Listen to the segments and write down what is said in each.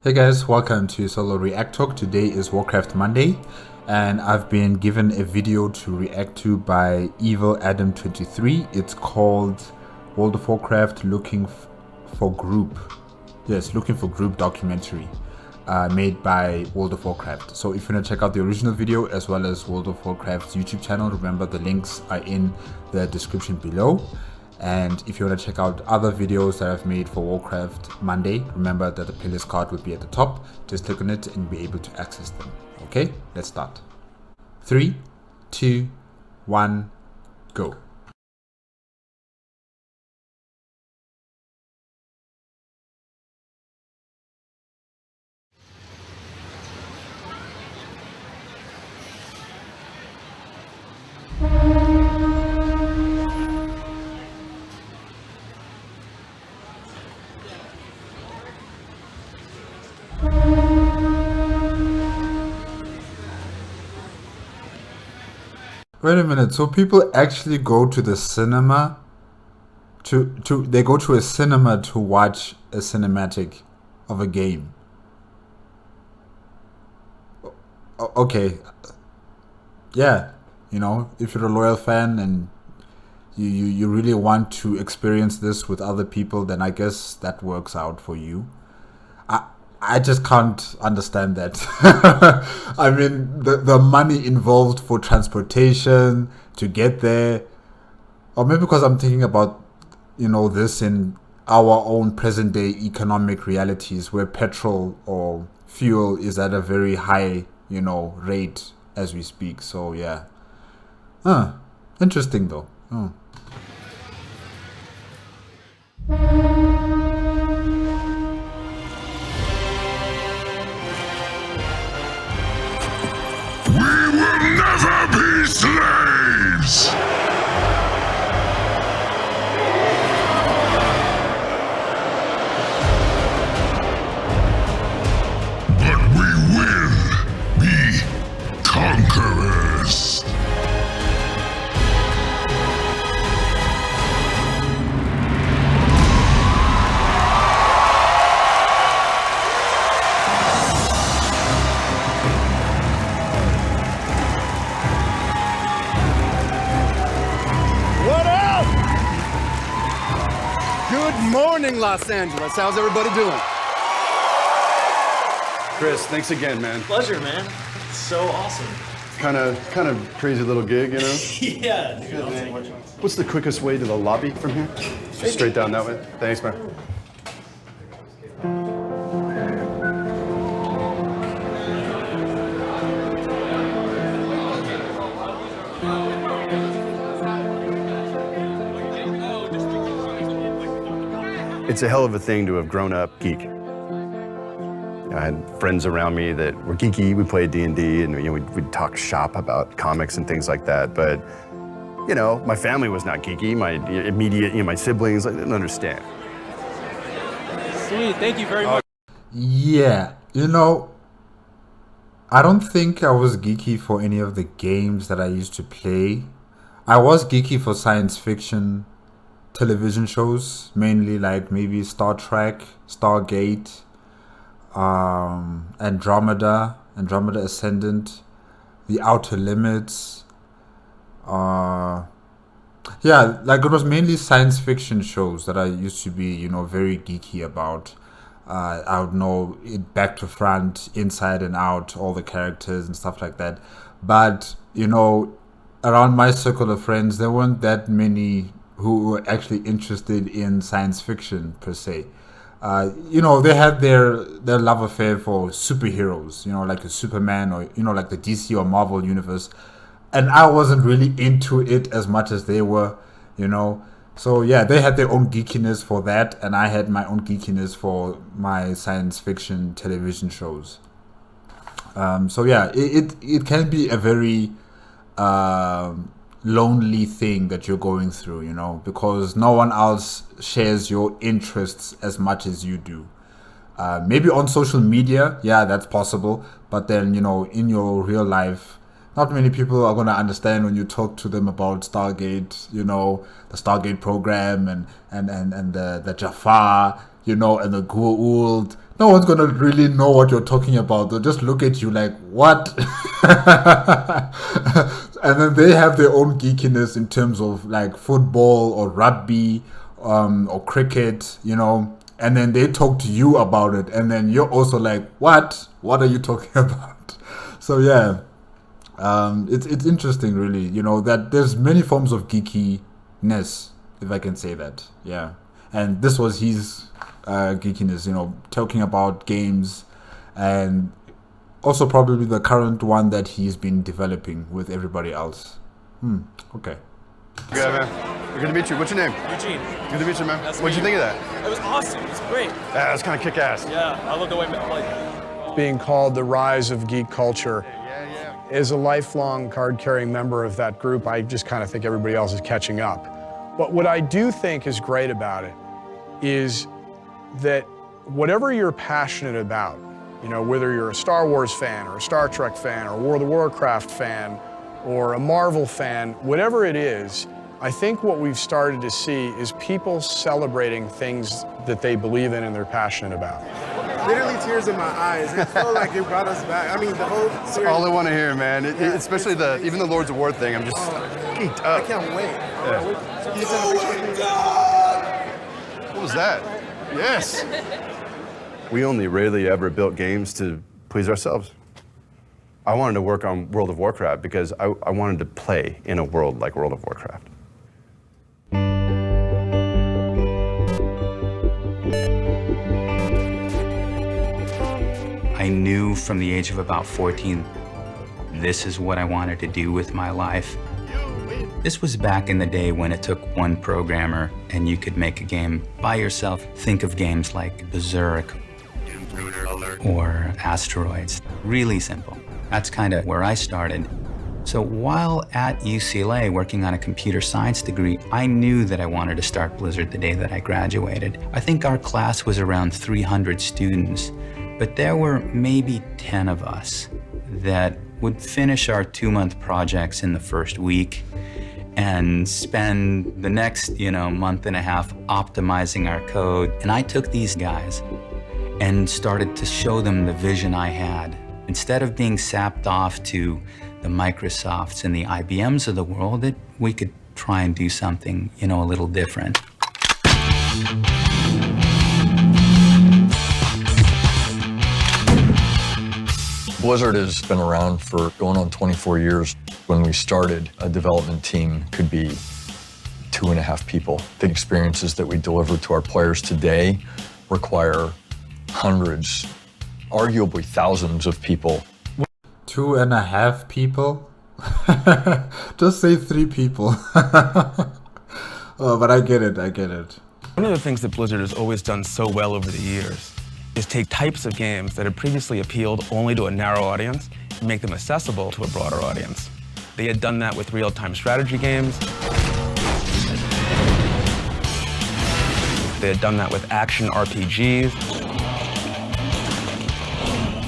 Hey guys, welcome to Solo ReacTalk. Today is Warcraft Monday, and I've been given a video to react to by Evil Adam 23. It's called World of Warcraft Looking for Group. Yes, Looking for Group documentary made by World of Warcraft. So if you want to check out the original video as well as World of Warcraft's YouTube channel, remember the links are in the description below. And if you want to check out other videos that I've made for Warcraft Monday, remember that the playlist card will be at the top. Just click on it and be able to access them. Okay, let's start. 3, 2, 1, go. Wait a minute, so people actually go to the cinema they go to a cinema to watch a cinematic of a game. Okay. Yeah, if you're a loyal fan and you really want to experience this with other people, then I guess that works out for you. I just can't understand that. I mean, the money involved for transportation to get there, or maybe because I'm thinking about, this in our own present day economic realities where petrol or fuel is at a very high, rate as we speak. So yeah. Interesting though. Never be slaves! But we will be conquerors. Good morning, Los Angeles. How's everybody doing? Chris, thanks again, man. Pleasure, man. It's so awesome. Kind of crazy little gig, Yeah, dude, I'll take it. What's the quickest way to the lobby from here? Just straight down that way. Thanks, man. It's a hell of a thing to have grown up geek. I had friends around me that were geeky. We played D&D, and we'd talk shop about comics and things like that. But my family was not geeky. My immediate, my siblings, they didn't understand. Sweet, thank you very much. Yeah, I don't think I was geeky for any of the games that I used to play. I was geeky for science fiction television shows, mainly like maybe Star Trek, Stargate, Andromeda Ascendant, The Outer Limits. Yeah, like it was mainly science fiction shows that I used to be, very geeky about. I would know it back to front, inside and out, all the characters and stuff like that. But, around my circle of friends, there weren't that many who were actually interested in science fiction per se. They had their love affair for superheroes, like a Superman or, like the DC or Marvel universe. And I wasn't really into it as much as they were, So yeah, they had their own geekiness for that, and I had my own geekiness for my science fiction television shows. So yeah, it can be a very lonely thing that you're going through, because no one else shares your interests as much as you do. Maybe on social media, yeah, that's possible. But then, in your real life, not many people are going to understand when you talk to them about Stargate, the Stargate program and the Jafar, and the Goa'uld no one's gonna really know what you're talking about. They'll just look at you like, what? And then they have their own geekiness in terms of like football or rugby, or cricket, you know. And then they talk to you about it, and then you're also like, what? What are you talking about? So yeah, it's interesting, really. You know that there's many forms of geekiness, if I can say that. Yeah, and this was his geekiness. You know, talking about games, and also probably the current one that he's been developing with everybody else. Okay. Good, man. Good to meet you. What's your name? Eugene. Good to meet you, man. Nice to What'd you meet think of that? It was awesome. It was great. Yeah, that's kind of kick-ass. Yeah, I love the way like. Being called the rise of geek culture. As a lifelong card-carrying member of that group, I just kind of think everybody else is catching up. But what I do think is great about it is that whatever you're passionate about, you know, whether you're a Star Wars fan or a Star Trek fan or a World of Warcraft fan or a Marvel fan, whatever it is, I think what we've started to see is people celebrating things that they believe in and they're passionate about. Literally tears in my eyes. It felt like it brought us back. I mean, the whole series. All I want to hear, man. Especially even the Lords of War thing. I'm just geeked up. I can't wait. Yeah. Can you send a picture of me? What was that? Yes. We only rarely ever built games to please ourselves. I wanted to work on World of Warcraft because I wanted to play in a world like World of Warcraft. I knew from the age of about 14, this is what I wanted to do with my life. This was back in the day when it took one programmer and you could make a game by yourself. Think of games like Berserk or Asteroids. Really simple. That's kind of where I started. So while at UCLA working on a computer science degree, I knew that I wanted to start Blizzard the day that I graduated. I think our class was around 300 students, but there were maybe 10 of us that would finish our 2-month projects in the first week and spend the next, month and a half optimizing our code. And I took these guys and started to show them the vision I had. Instead of being sapped off to the Microsofts and the IBMs of the world, that we could try and do something, a little different. Blizzard has been around for going on 24 years. When we started, a development team could be 2.5 people. The experiences that we deliver to our players today require hundreds, arguably thousands of people. 2.5 people? Just say 3 people. But I get it. One of the things that Blizzard has always done so well over the years is take types of games that had previously appealed only to a narrow audience and make them accessible to a broader audience. They had done that with real-time strategy games. They had done that with action RPGs.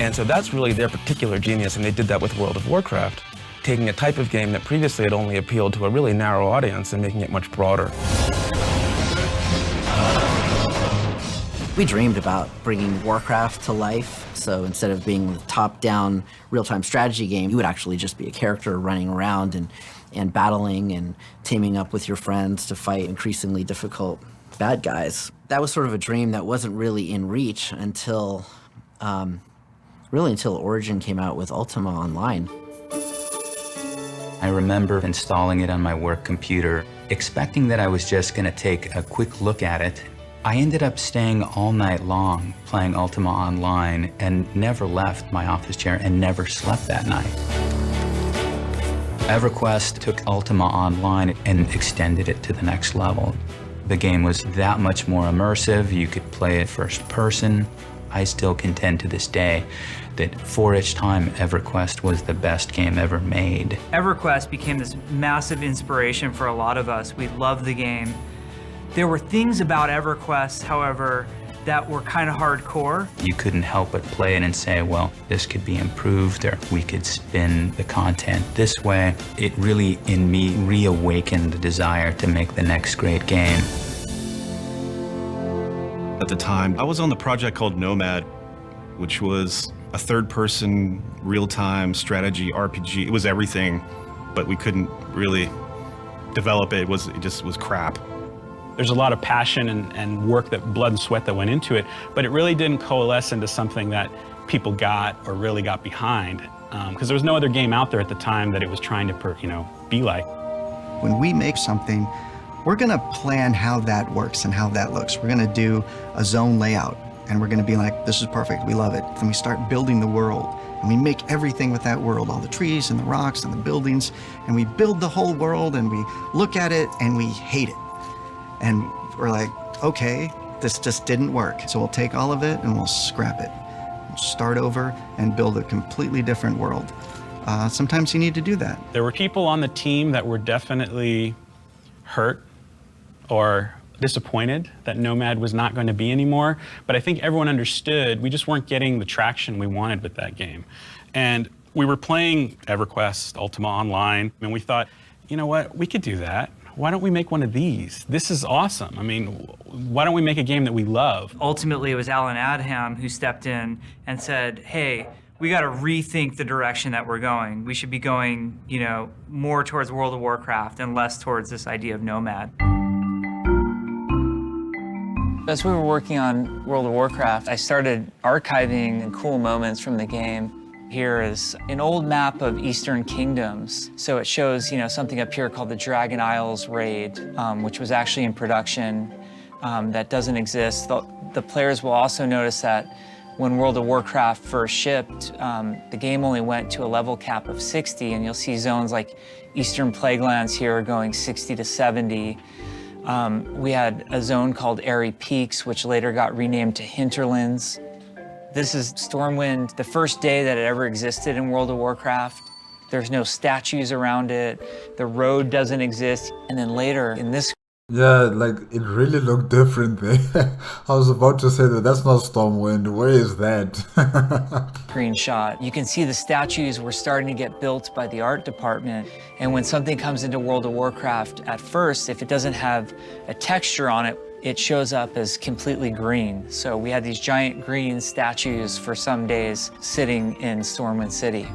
And so that's really their particular genius, and they did that with World of Warcraft, taking a type of game that previously had only appealed to a really narrow audience and making it much broader. We dreamed about bringing Warcraft to life, so instead of being a top-down real-time strategy game, you would actually just be a character running around and battling and teaming up with your friends to fight increasingly difficult bad guys. That was sort of a dream that wasn't really in reach until Origin came out with Ultima Online. I remember installing it on my work computer, expecting that I was just going to take a quick look at it. I ended up staying all night long playing Ultima Online and never left my office chair and never slept that night. EverQuest took Ultima Online and extended it to the next level. The game was that much more immersive. You could play it first person. I still contend to this day that for its time, EverQuest was the best game ever made. EverQuest became this massive inspiration for a lot of us. We loved the game. There were things about EverQuest, however, that were kind of hardcore. You couldn't help but play it and say, well, this could be improved, or we could spin the content this way. It really, in me, reawakened the desire to make the next great game. At the time, I was on the project called Nomad. which was a third-person, real-time strategy RPG. It was everything, but we couldn't really develop it. It just was crap. There's a lot of passion and work, that blood and sweat that went into it, but it really didn't coalesce into something that people got or really got behind, because there was no other game out there at the time that it was trying to, be like. When we make something, we're gonna plan how that works and how that looks. We're gonna do a zone layout, and we're gonna be like, this is perfect, we love it. Then we start building the world, and we make everything with that world, all the trees and the rocks and the buildings, and we build the whole world, and we look at it, and we hate it. And we're like, okay, this just didn't work. So we'll take all of it and we'll scrap it. We'll start over and build a completely different world. Sometimes you need to do that. There were people on the team that were definitely hurt or disappointed that Nomad was not going to be anymore, but I think everyone understood we just weren't getting the traction we wanted with that game. And we were playing EverQuest, Ultima Online, and we thought, you know what, we could do that. Why don't we make one of these? This is awesome. I mean, why don't we make a game that we love? Ultimately, it was Alan Adham who stepped in and said, hey, we got to rethink the direction that we're going. We should be going, more towards World of Warcraft and less towards this idea of Nomad. As we were working on World of Warcraft, I started archiving cool moments from the game. Here is an old map of Eastern Kingdoms. So it shows, something up here called the Dragon Isles Raid, which was actually in production, that doesn't exist. The players will also notice that when World of Warcraft first shipped, the game only went to a level cap of 60, and you'll see zones like Eastern Plaguelands here going 60 to 70. We had a zone called Airy Peaks, which later got renamed to Hinterlands. This is Stormwind, the first day that it ever existed in World of Warcraft. There's no statues around it. The road doesn't exist. And then later in this... Yeah, it really looked different there. I was about to say that's not Stormwind. Where is that? Screenshot. You can see the statues were starting to get built by the art department. And when something comes into World of Warcraft, at first, if it doesn't have a texture on it, it shows up as completely green. So we had these giant green statues for some days sitting in Stormwind City.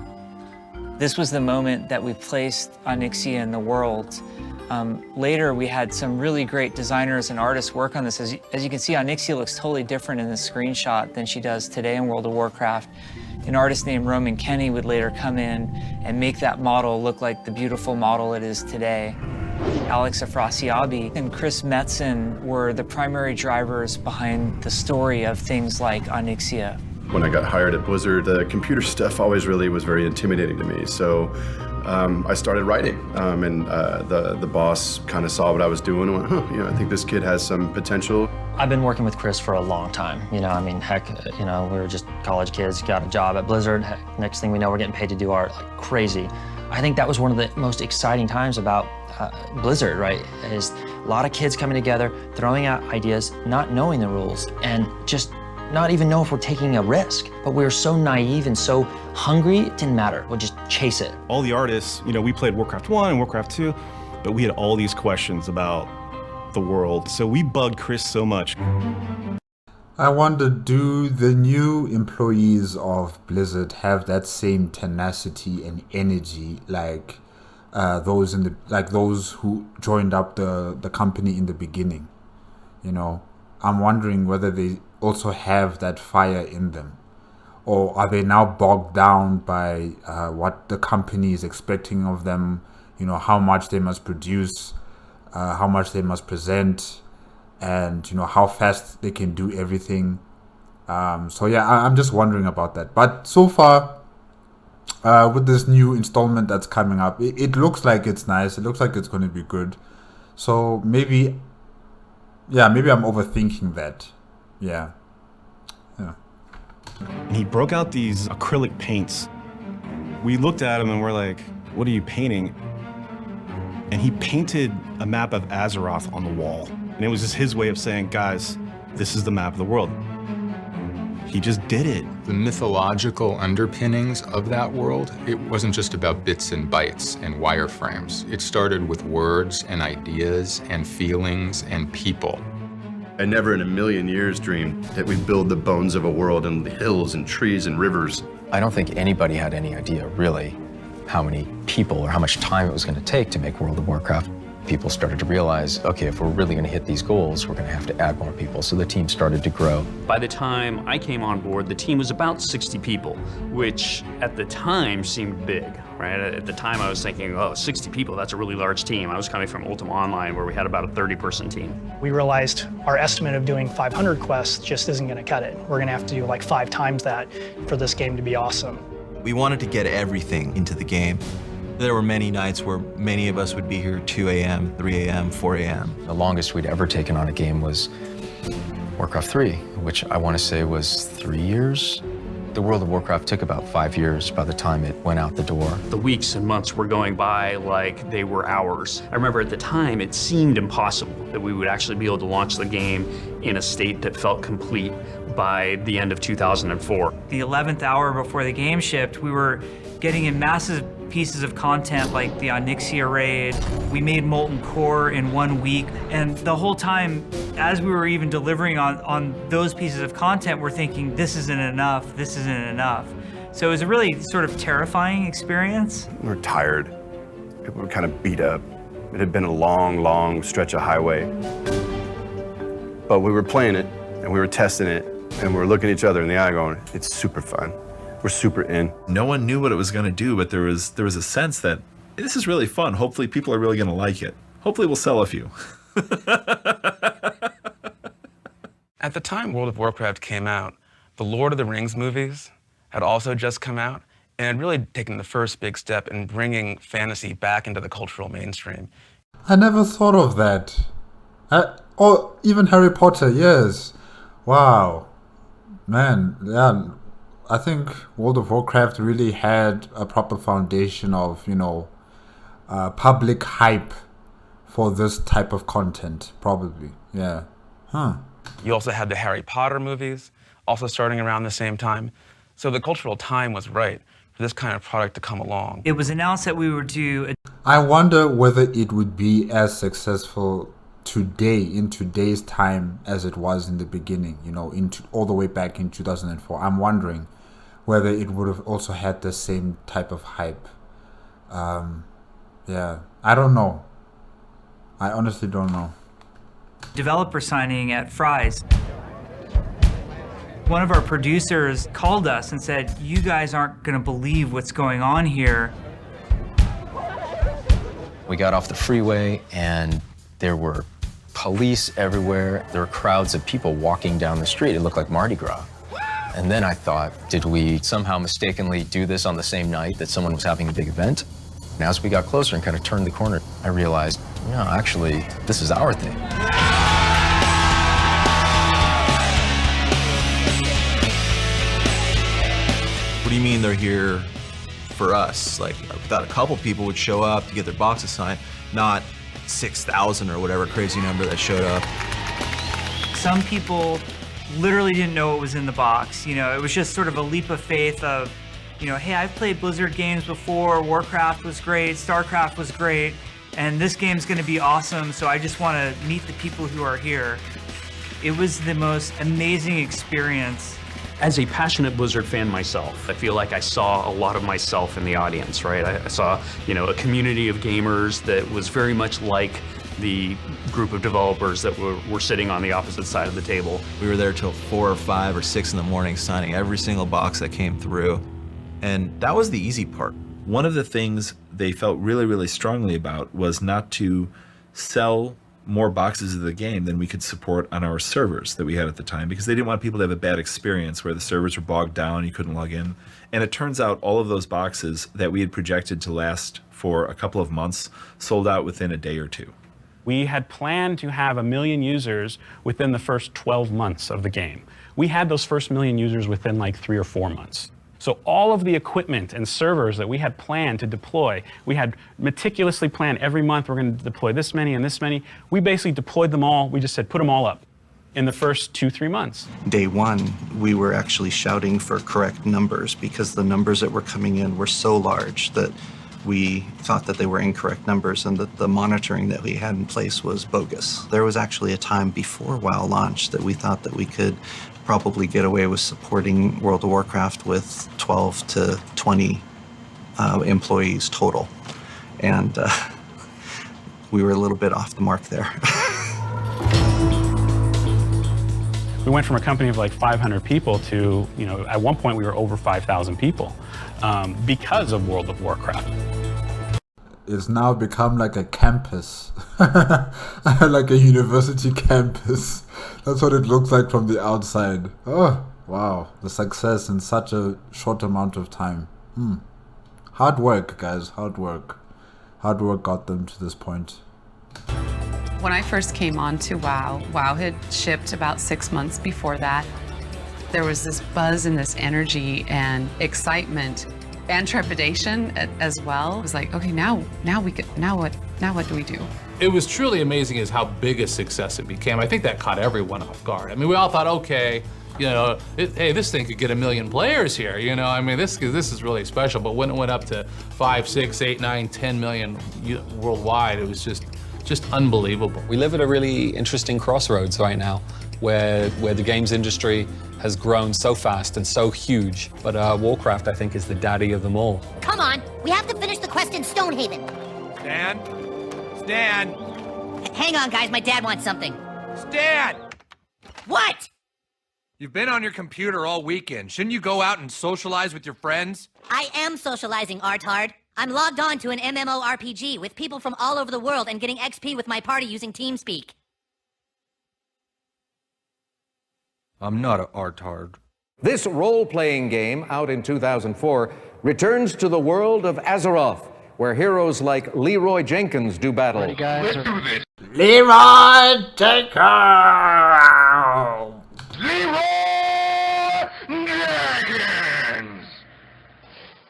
This was the moment that we placed Onyxia in the world. Later, we had some really great designers and artists work on this. As you can see, Onyxia looks totally different in this screenshot than she does today in World of Warcraft. An artist named Roman Kenny would later come in and make that model look like the beautiful model it is today. Alex Afrasiabi and Chris Metzen were the primary drivers behind the story of things like Onyxia. When I got hired at Blizzard, the computer stuff always really was very intimidating to me. So I started writing, and the boss kind of saw what I was doing and went, I think this kid has some potential. I've been working with Chris for a long time. Heck, we were just college kids, got a job at Blizzard. Heck, next thing we know, we're getting paid to do art like crazy. I think that was one of the most exciting times about Blizzard, right? Is a lot of kids coming together, throwing out ideas, not knowing the rules, and just not even know if we're taking a risk. But we were so naive and so hungry, it didn't matter. We'll just chase it. All the artists, we played Warcraft 1 and Warcraft 2, but we had all these questions about the world. So we bugged Chris so much. I wonder, do the new employees of Blizzard have that same tenacity and energy like those who joined up the company in the beginning? I'm wondering whether they also have that fire in them, or are they now bogged down by what the company is expecting of them? How much they must produce, how much they must present, and how fast they can do everything. So yeah, I'm just wondering about that. But so far, with this new installment that's coming up, it looks like it's nice. It looks like it's going to be good. So maybe I'm overthinking that. Yeah. And he broke out these acrylic paints. We looked at him and we're like, what are you painting? And he painted a map of Azeroth on the wall. And it was just his way of saying, guys, this is the map of the world. He just did it. The mythological underpinnings of that world, it wasn't just about bits and bytes and wireframes. It started with words and ideas and feelings and people. I never in a million years dreamed that we'd build the bones of a world and hills and trees and rivers. I don't think anybody had any idea, really, how many people or how much time it was going to take to make World of Warcraft. People started to realize, okay, if we're really going to hit these goals, we're going to have to add more people. So the team started to grow. By the time I came on board, the team was about 60 people, which at the time seemed big, right? At the time I was thinking, oh, 60 people, that's a really large team. I was coming from Ultima Online where we had about a 30-person team. We realized our estimate of doing 500 quests just isn't going to cut it. We're going to have to do like 5 times that for this game to be awesome. We wanted to get everything into the game. There were many nights where many of us would be here 2 a.m., 3 a.m., 4 a.m. The longest we'd ever taken on a game was Warcraft 3, which I want to say was 3 years. The World of Warcraft took about 5 years by the time it went out the door. The weeks and months were going by like they were hours. I remember at the time it seemed impossible that we would actually be able to launch the game in a state that felt complete by the end of 2004. The 11th hour before the game shipped, we were getting in massive pieces of content like the Onyxia raid. We made Molten Core in 1 week. And the whole time, as we were even delivering on those pieces of content, we're thinking, this isn't enough, this isn't enough. So it was a really sort of terrifying experience. We were tired. People were kind of beat up. It had been a long, long stretch of highway. But we were playing it, and we were testing it, and we were looking each other in the eye going, it's super fun. We're super in. No one knew what it was going to do, but there was a sense that this is really fun. Hopefully people are really going to like it. Hopefully we'll sell a few. At the time World of Warcraft came out, the Lord of the Rings movies had also just come out and had really taken the first big step in bringing fantasy back into the cultural mainstream. I never thought of that. Or even Harry Potter, yes. Wow. Man, yeah. I think World of Warcraft really had a proper foundation of, public hype for this type of content, probably. Yeah. Huh. You also had the Harry Potter movies, also starting around the same time. So the cultural time was right for this kind of product to come along. It was announced that we would do I wonder whether it would be as successful today, in today's time, as it was in the beginning, all the way back in 2004. I'm wondering whether it would have also had the same type of hype. Yeah, I don't know. I honestly don't know. developer signing at Fry's. One of our producers called us and said, you guys aren't going to believe what's going on here. We got off the freeway and there were police everywhere. There were crowds of people walking down the street. It looked like Mardi Gras. And then I thought, did we somehow mistakenly do this on the same night that someone was having a big event? And as we got closer and kind of turned the corner, I realized, no, actually, this is our thing. What do you mean they're here for us? Like, I thought a couple people would show up to get their boxes signed, not 6,000 or whatever crazy number that showed up. Some people literally didn't know what was in the box. You know, it was just sort of a leap of faith of, you know, hey, I've played Blizzard games before, Warcraft was great, StarCraft was great, and this game's gonna be awesome, so I just wanna meet the people who are here. It was the most amazing experience. As a passionate Blizzard fan myself, I feel like I saw a lot of myself in the audience, right? I saw, you know, a community of gamers that was very much like the group of developers that were sitting on the opposite side of the table. We were there till 4 or 5 or 6 in the morning signing every single box that came through. And that was the easy part. One of the things they felt really, really strongly about was not to sell more boxes of the game than we could support on our servers that we had at the time, because they didn't want people to have a bad experience where the servers were bogged down, you couldn't log in. And it turns out all of those boxes that we had projected to last for a couple of months sold out within a day or two. We had planned to have 1 million users within the first 12 months of the game. We had those first 1 million users within like 3 or 4 months. So all of the equipment and servers that we had planned to deploy, we had meticulously planned every month we're going to deploy this many and this many. We basically deployed them all. We just said, put them all up in the first 2-3 months. Day one, we were actually shouting for correct numbers because the numbers that were coming in were so large that we thought that they were incorrect numbers and that the monitoring that we had in place was bogus. There was actually a time before WoW launched that we thought that we could probably get away with supporting World of Warcraft with 12 to 20 employees total. And we were a little bit off the mark there. We went from a company of like 500 people to, at one point we were over 5,000 people because of World of Warcraft. It's now become like a campus, like a university campus. That's what it looks like from the outside. Oh, wow. The success in such a short amount of time. Hard work, guys, hard work. Hard work got them to this point. When I first came on to WoW, WoW had shipped about 6 months before that. There was this buzz and this energy and excitement and trepidation as well. It was like, okay, now what do we do? It was truly amazing as how big a success it became. I think that caught everyone off guard. I mean, we all thought, okay, hey, this thing could get 1 million players here. I mean, this is really special. But when it went up to 5, 6, 8, 9, 10 million worldwide, it was just unbelievable. We live at a really interesting crossroads right now, where the games industry has grown so fast and so huge. But Warcraft, I think, is the daddy of them all. Come on, we have to finish the quest in Stonehaven. Stan! Hang on, guys, my dad wants something. Stan! What? You've been on your computer all weekend. Shouldn't you go out and socialize with your friends? I am socializing, Artard. I'm logged on to an MMORPG with people from all over the world and getting XP with my party using TeamSpeak. I'm not an artard. This role-playing game, out in 2004, returns to the world of Azeroth, where heroes like Leroy Jenkins do battle. Let's do this. Leroy Jenkins! Leroy Jenkins!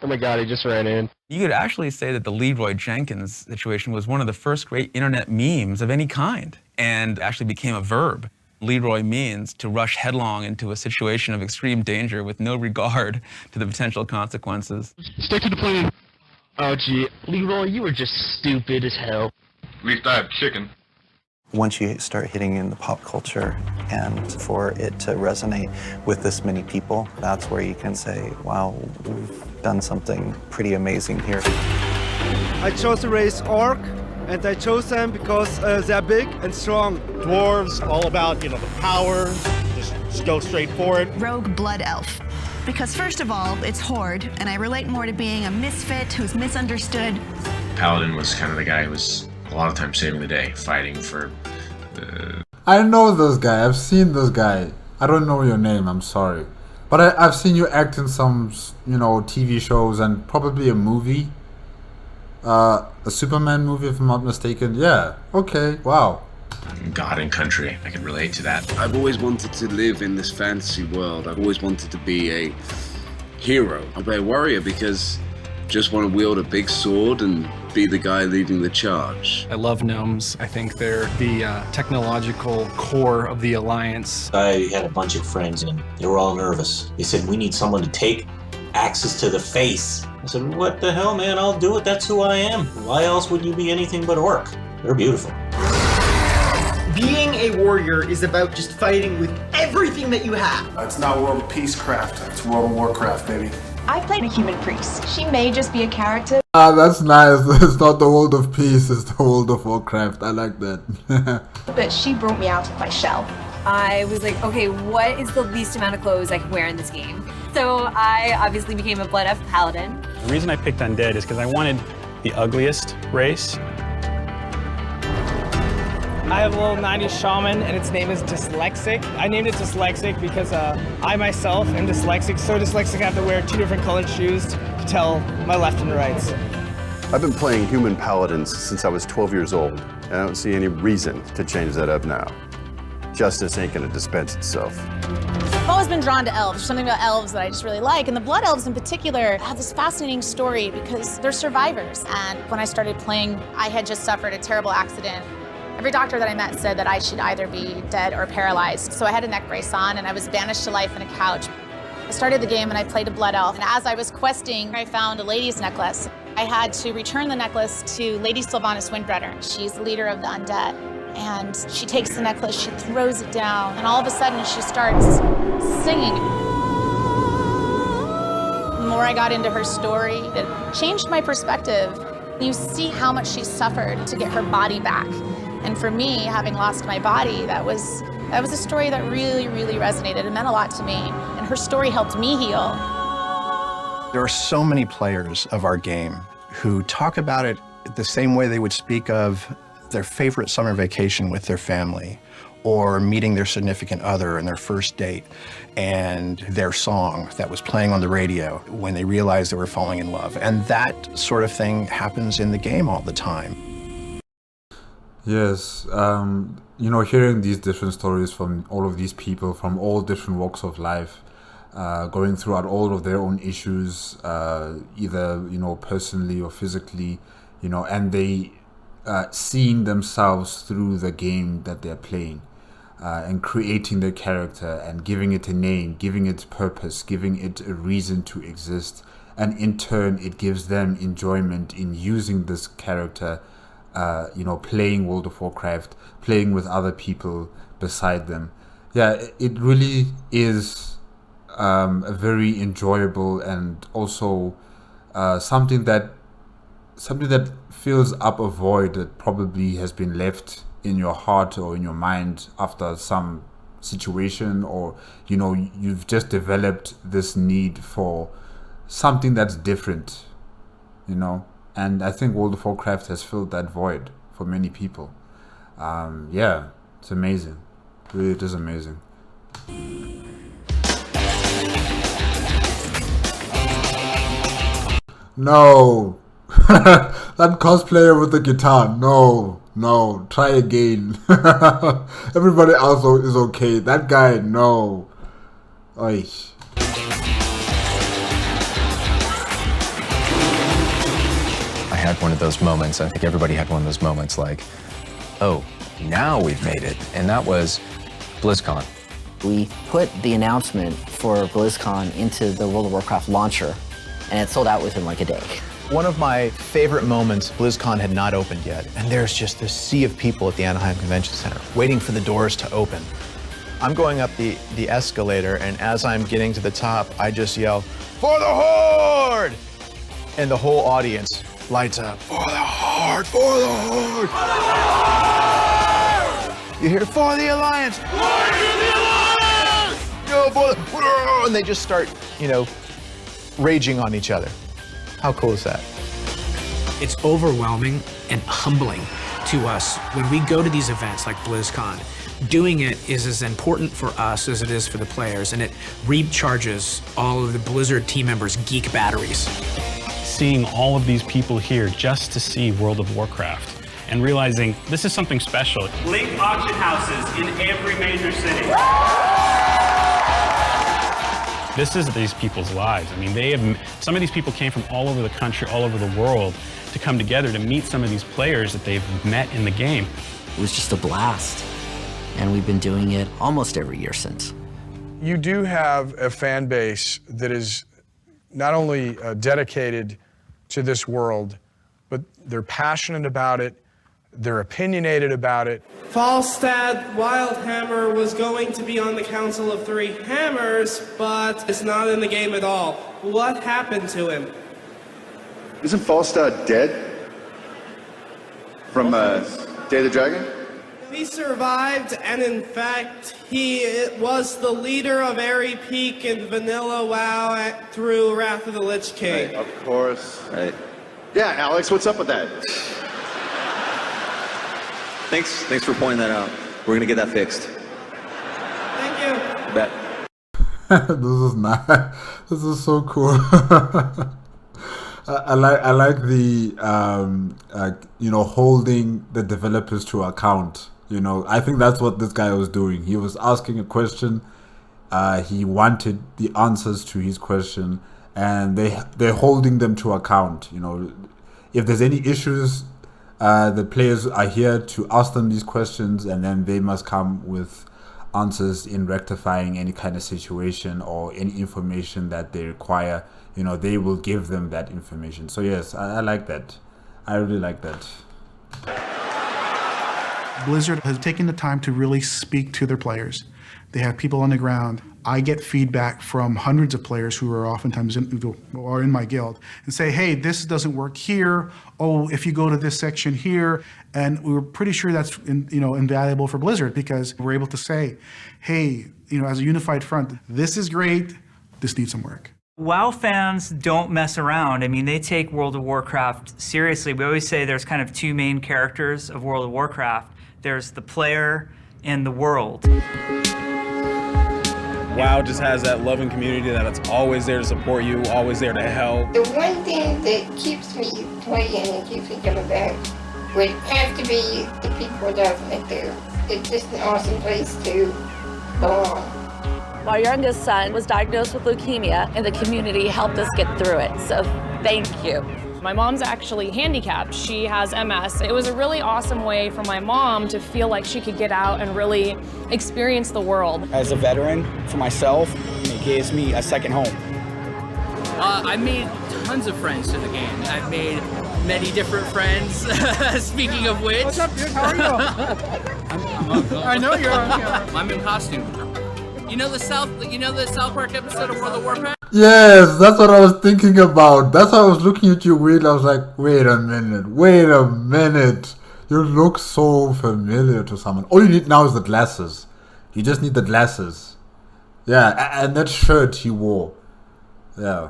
Oh my God, he just ran in. You could actually say that the Leroy Jenkins situation was one of the first great internet memes of any kind, and actually became a verb. Leroy means to rush headlong into a situation of extreme danger with no regard to the potential consequences. Stick to the plan. Oh gee, Leroy, you were just stupid as hell. At least I have chicken. Once you start hitting in the pop culture and for it to resonate with this many people, that's where you can say, wow, we've done something pretty amazing here. I chose to race orc, and I chose them because they're big and strong. Dwarves, all about, the power, just go straight for it. Rogue Blood Elf. Because first of all, it's Horde, and I relate more to being a misfit who's misunderstood. Paladin was kind of the guy who was a lot of times saving the day, fighting for the... I know this guy. I've seen this guy. I don't know your name. I'm sorry. But I've seen you act in some, TV shows and probably a movie. A Superman movie, if I'm not mistaken. Yeah. Okay. Wow. God and country. I can relate to that. I've always wanted to live in this fantasy world. I've always wanted to be a hero. I'll be a warrior because I just want to wield a big sword and be the guy leading the charge. I love gnomes. I think they're the technological core of the Alliance. I had a bunch of friends and they were all nervous. They said, we need someone to take axes to the face. I said, what the hell, man? I'll do it. That's who I am. Why else would you be anything but orc? They're beautiful. Being a warrior is about just fighting with everything that you have. It's not World of Peacecraft. It's World of Warcraft, baby. I played a human priest. She may just be a character. That's nice. It's not the World of Peace, it's the World of Warcraft. I like that. But she brought me out of my shell. I was like, okay, what is the least amount of clothes I can wear in this game? So I obviously became a Blood Elf Paladin. The reason I picked Undead is because I wanted the ugliest race. I have a little 90s shaman, and its name is Dyslexic. I named it Dyslexic because I myself am dyslexic, so dyslexic I have to wear 2 different colored shoes to tell my left and rights. I've been playing human paladins since I was 12 years old, and I don't see any reason to change that up now. Justice ain't gonna dispense itself. I've always been drawn to elves. There's something about elves that I just really like, and the Blood Elves in particular have this fascinating story because they're survivors. And when I started playing, I had just suffered a terrible accident. Every doctor that I met said that I should either be dead or paralyzed. So I had a neck brace on and I was banished to life in a couch. I started the game and I played a Blood Elf. And as I was questing, I found a lady's necklace. I had to return the necklace to Lady Sylvanas Windrunner. She's the leader of the undead. And she takes the necklace, she throws it down, and all of a sudden she starts singing. The more I got into her story, it changed my perspective. You see how much she suffered to get her body back. And for me, having lost my body, that was a story that really, really resonated. It meant a lot to me, and her story helped me heal. There are so many players of our game who talk about it the same way they would speak of their favorite summer vacation with their family, or meeting their significant other and their first date, and their song that was playing on the radio when they realized they were falling in love. And that sort of thing happens in the game all the time. Yes, you know, hearing these different stories from all of these people from all different walks of life, going throughout all of their own issues, either, you know, personally or physically, you know, and they seeing themselves through the game that they're playing, and creating their character and giving it a name, giving it purpose, giving it a reason to exist, and in turn it gives them enjoyment in using this character, you know, playing World of Warcraft, playing with other people beside them. Yeah, it really is a very enjoyable and also something that fills up a void that probably has been left in your heart or in your mind after some situation, or, you know, you've just developed this need for something that's different, you know. And I think World of Warcraft has filled that void for many people. Yeah, it's amazing. Really, it is amazing. No. That cosplayer with the guitar, no, try again. Everybody else is okay. That guy, no. Oy. I had one of those moments, I think everybody had one of those moments like, oh, now we've made it. And that was BlizzCon. We put the announcement for BlizzCon into the World of Warcraft launcher, and it sold out within like a day. One of my favorite moments, BlizzCon had not opened yet, and there's just this sea of people at the Anaheim Convention Center waiting for the doors to open. I'm going up the escalator, and as I'm getting to the top, I just yell, "For the Horde!" And the whole audience lights up, "For the Horde! For the Horde!" You hear, "For the Alliance! For the Alliance! Go for the..." And they just start, you know, raging on each other. How cool is that? It's overwhelming and humbling to us when we go to these events like BlizzCon. Doing it is as important for us as it is for the players, and it recharges all of the Blizzard team members' geek batteries. Seeing all of these people here just to see World of Warcraft and realizing this is something special. Link auction houses in every major city. This is these people's lives. I mean, some of these people came from all over the country, all over the world to come together to meet some of these players that they've met in the game. It was just a blast, and we've been doing it almost every year since. You do have a fan base that is not only dedicated to this world, but they're passionate about it, they're opinionated about it. Falstad Wildhammer was going to be on the Council of Three Hammers, but is not in the game at all. What happened to him? Isn't Falstad dead? From Day of the Dragon? He survived, and in fact, he was the leader of Airy Peak in Vanilla WoW through Wrath of the Lich King. Right, of course. Right. Yeah, Alex, what's up with that? Thanks for pointing that out. We're gonna get that fixed. Thank you. Bet. This is nice. This is so cool. I like the you know, holding the developers to account. You know, I think that's what this guy was doing. He was asking a question. He wanted the answers to his question, and they're holding them to account. You know, if there's any issues, the players are here to ask them these questions, and then they must come with answers in rectifying any kind of situation or any information that they require they will give them that information. So yes, I like that. I really like that. Blizzard has taken the time to really speak to their players. They have people on the ground. I get feedback from hundreds of players who are oftentimes in my guild and say, hey, this doesn't work here. Oh, if you go to this section here. And we were pretty sure that's invaluable for Blizzard, because we're able to say, hey, as a unified front, this is great, this needs some work. WoW fans don't mess around. I mean, they take World of Warcraft seriously. We always say there's kind of two main characters of World of Warcraft. There's the player and the world. WoW just has that loving community that it's always there to support you, always there to help. The one thing that keeps me playing and keeps me coming back would have to be the people that I met there. It's just an awesome place to belong. My youngest son was diagnosed with leukemia, and the community helped us get through it, so thank you. My mom's actually handicapped. She has MS. It was a really awesome way for my mom to feel like she could get out and really experience the world. As a veteran, for myself, it gives me a second home. I made tons of friends to the game. I've made many different friends. Speaking of which. What's up, dude? How are you? I'm on. I know you're on camera. I'm in costume. You know the South Park episode of World of Warcraft? Yes, that's what I was thinking about. That's why I was looking at you weird. I was like, wait a minute. You look so familiar to someone. All you need now is the glasses. You just need the glasses. Yeah, and that shirt he wore. Yeah.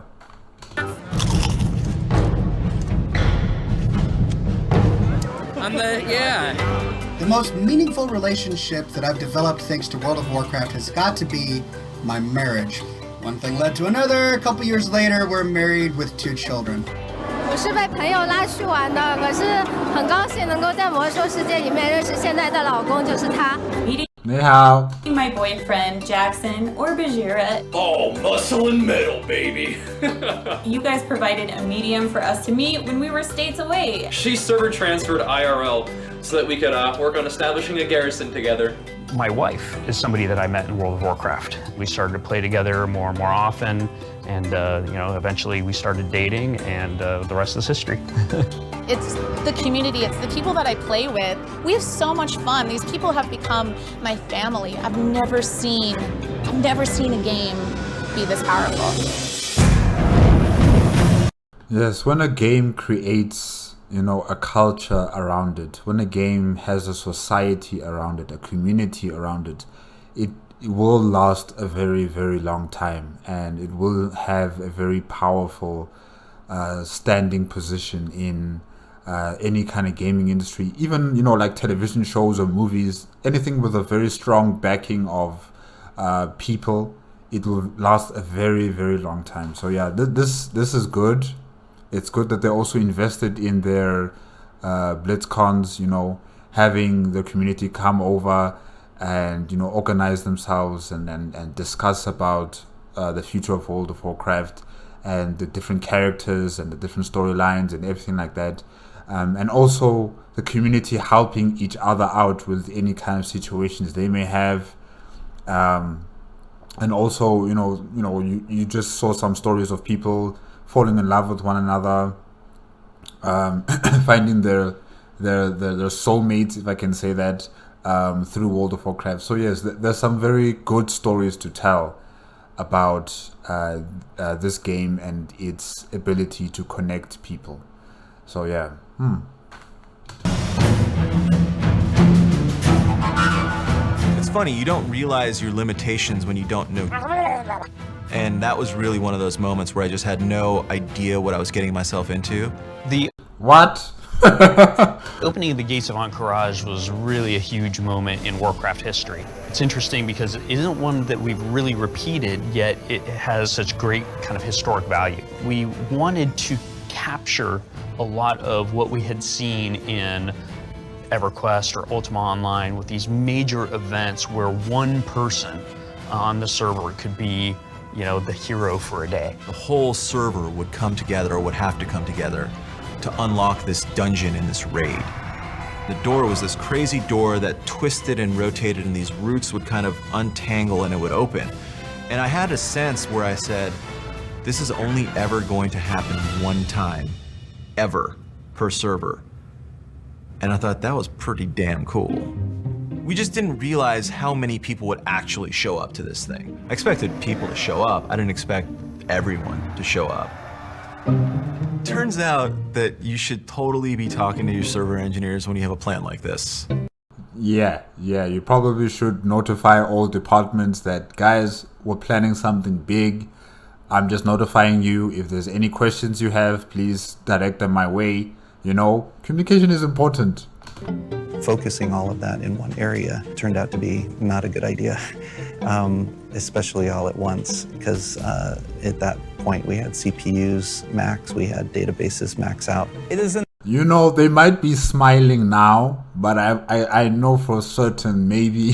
The most meaningful relationship that I've developed thanks to World of Warcraft has got to be my marriage. One thing led to another. A couple years later, we're married with 2 children. 我是被朋友拉去玩的，可是很高兴能够在魔兽世界里面认识现在的老公，就是他。 你好。 My boyfriend Jackson or Bajira. Oh, muscle and metal, baby. You guys provided a medium for us to meet when we were states away. She server transferred IRL so that we could work on establishing a garrison together. My wife is somebody that I met in World of Warcraft. We started to play together more and more often, and eventually we started dating, and the rest is history. It's the community, it's the people that I play with. We have so much fun. These people have become my family. I've never seen a game be this powerful. Yes, when a game creates a culture around it, when a game has a society around it, a community around it, it will last a very, very long time, and it will have a very powerful standing position in any kind of gaming industry, even like television shows or movies, anything with a very strong backing of people. It will last a very, very long time. So yeah, this is good. It's good that they also invested in their BlitzCons, having the community come over and, organize themselves and discuss about the future of World of Warcraft and the different characters and the different storylines and everything like that. And also the community helping each other out with any kind of situations they may have. And also, you just saw some stories of people falling in love with one another, finding their soulmates, if I can say that, through World of Warcraft. So yes, there's some very good stories to tell about this game and its ability to connect people. So yeah. It's funny, you don't realize your limitations when you don't know. And that was really one of those moments where I just had no idea what I was getting myself into. What? Opening of the gates of Encourage was really a huge moment in Warcraft history. It's interesting because it isn't one that we've really repeated, yet it has such great kind of historic value. We wanted to capture a lot of what we had seen in EverQuest or Ultima Online with these major events where one person on the server could be the hero for a day. The whole server would come together, or would have to come together, to unlock this dungeon in this raid. The door was this crazy door that twisted and rotated, and these roots would kind of untangle and it would open. And I had a sense where I said, This is only ever going to happen one time, ever, per server. And I thought that was pretty damn cool. We just didn't realize how many people would actually show up to this thing. I expected people to show up. I didn't expect everyone to show up. Turns out that you should totally be talking to your server engineers when you have a plan like this. Yeah, you probably should notify all departments that, guys, we're planning something big. I'm just notifying you. If there's any questions you have, please direct them my way. You know, communication is important. Focusing all of that in one area turned out to be not a good idea, especially all at once, because at that point we had CPUs max, we had databases max out. It isn't. You know, they might be smiling now, but I know for certain maybe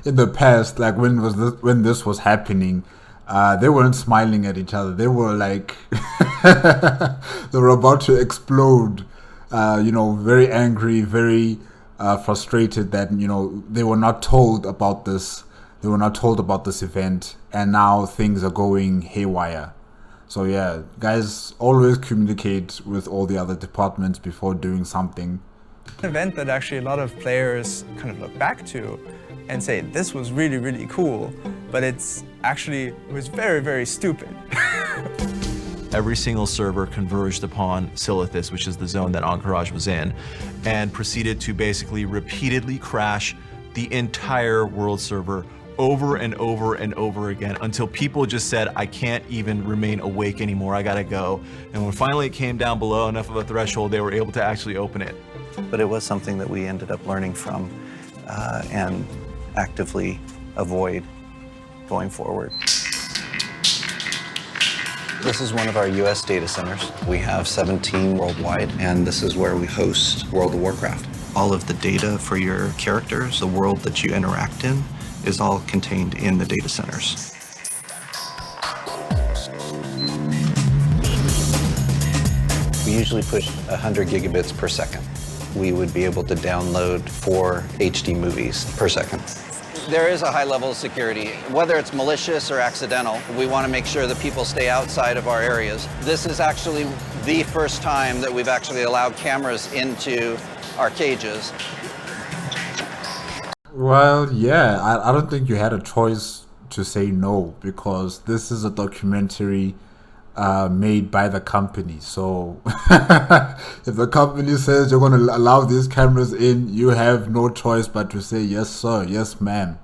in the past, like when this was happening, they weren't smiling at each other. They were like, they were about to explode. You know, very angry, very frustrated that, you know, they were not told about this. They were not told about this event, and now things are going haywire. So yeah, guys, always communicate with all the other departments before doing something. An event that actually a lot of players kind of look back to and say, this was really, really cool, but it was very, very stupid. Every single server converged upon Silithus, which is the zone that Encourage was in, and proceeded to basically repeatedly crash the entire world server over and over and over again until people just said, I can't even remain awake anymore, I gotta go. And when finally it came down below enough of a threshold, they were able to actually open it. But it was something that we ended up learning from and actively avoid going forward. This is one of our US data centers. We have 17 worldwide, and this is where we host World of Warcraft. All of the data for your characters, the world that you interact in, is all contained in the data centers. We usually push 100 gigabits per second. We would be able to download 4 HD movies per second. There is a high level of security. Whether it's malicious or accidental, we want to make sure that people stay outside of our areas. This is actually the first time that we've actually allowed cameras into our cages. Well, yeah, I don't think you had a choice to say no, because this is a documentary made by the company. So if the company says you're going to allow these cameras in, you have no choice but to say yes, sir, yes, ma'am.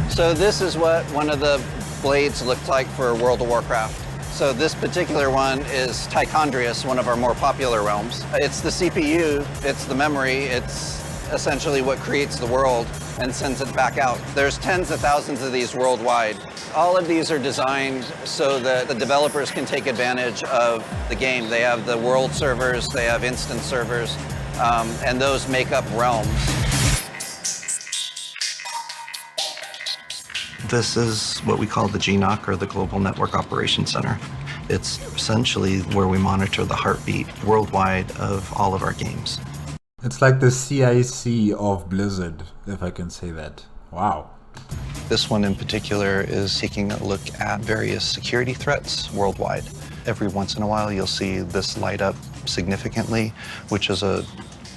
So this is what one of the blades looked like for World of Warcraft. So this particular one is Tichondrius, one of our more popular realms. It's the CPU, it's the memory, it's essentially what creates the world and sends it back out. There's tens of thousands of these worldwide. All of these are designed so that the developers can take advantage of the game. They have the world servers, they have instance servers, and those make up realms. This is what we call the GNOC, or the Global Network Operations Center. It's essentially where we monitor the heartbeat worldwide of all of our games. It's like the CIC of Blizzard, if I can say that. Wow. This one in particular is taking a look at various security threats worldwide. Every once in a while you'll see this light up significantly, which is a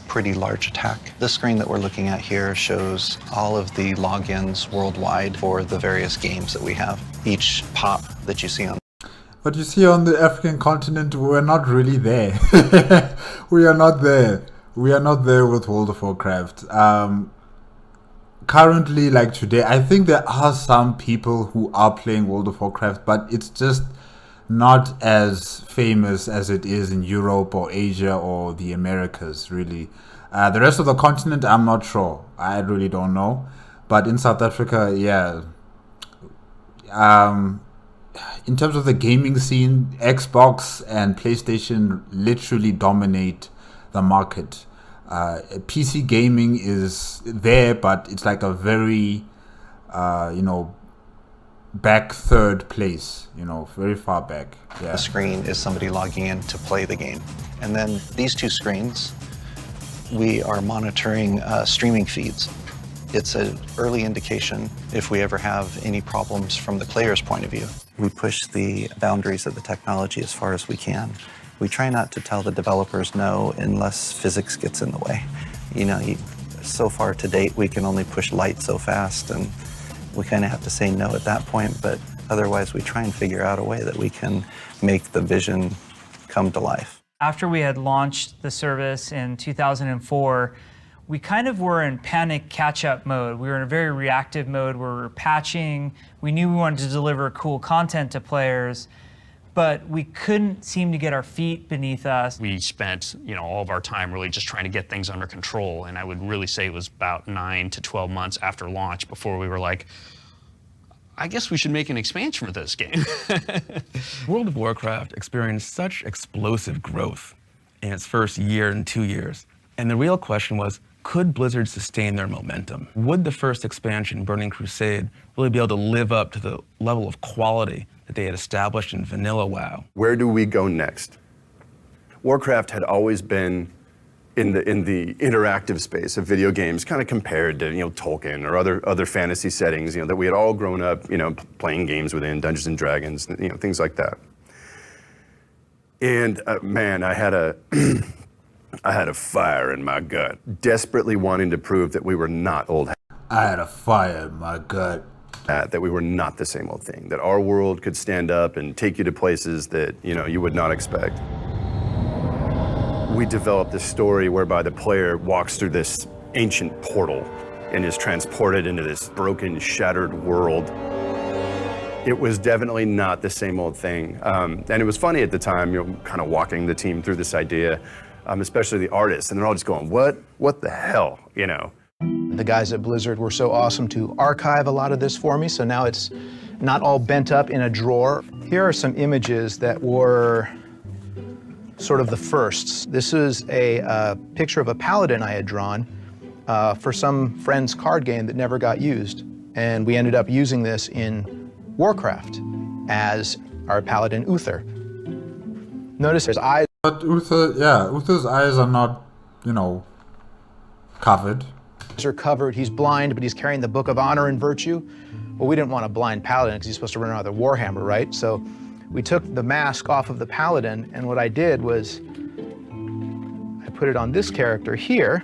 pretty large attack. This screen that we're looking at here shows all of the logins worldwide for the various games that we have. Each pop that you see on. But you see, on the African continent, we're not really there. We are not there. We are not there with World of Warcraft. Currently, like today, I think there are some people who are playing World of Warcraft, but it's just not as famous as it is in Europe or Asia or the Americas, really. The rest of the continent, I'm not sure. I really don't know. But in South Africa, yeah. In terms of the gaming scene, Xbox and PlayStation literally dominate the market. PC gaming is there, but it's like a very, back third place, very far back. Yeah. The screen is somebody logging in to play the game. And then these two screens, we are monitoring streaming feeds. It's an early indication if we ever have any problems from the player's point of view. We push the boundaries of the technology as far as we can. We try not to tell the developers no unless physics gets in the way. You know, so far to date, we can only push light so fast, and we kind of have to say no at that point, but otherwise we try and figure out a way that we can make the vision come to life. After we had launched the service in 2004, we kind of were in panic catch-up mode. We were in a very reactive mode where we were patching. We knew we wanted to deliver cool content to players, but we couldn't seem to get our feet beneath us. We spent, all of our time really just trying to get things under control, and I would really say it was about 9 to 12 months after launch before we were like, I guess we should make an expansion for this game. World of Warcraft experienced such explosive growth in its first year and 2 years. And the real question was, could Blizzard sustain their momentum? Would the first expansion, Burning Crusade, really be able to live up to the level of quality that they had established in vanilla WoW? Where do we go next? Warcraft had always been in the interactive space of video games, kind of compared to Tolkien or other fantasy settings, that we had all grown up, playing games within, Dungeons and Dragons, things like that. And man, I had a fire in my gut, desperately wanting to prove that we were not old. I had a fire in my gut. That we were not the same old thing, that our world could stand up and take you to places that you would not expect. We developed this story whereby the player walks through this ancient portal and is transported into this broken, shattered world. It was definitely not the same old thing. And it was funny at the time, kind of walking the team through this idea, especially the artists, and they're all just going, what the hell, The guys at Blizzard were so awesome to archive a lot of this for me, so now it's not all bent up in a drawer. Here are some images that were sort of the firsts. This is a picture of a paladin I had drawn for some friend's card game that never got used. And we ended up using this in Warcraft as our paladin Uther. Notice his eyes. But Uther's eyes are not, covered. Are covered. He's blind, but he's carrying the Book of Honor and Virtue. Well, we didn't want a blind paladin because he's supposed to run around with a warhammer, right? So we took the mask off of the paladin, and what I did was I put it on this character here,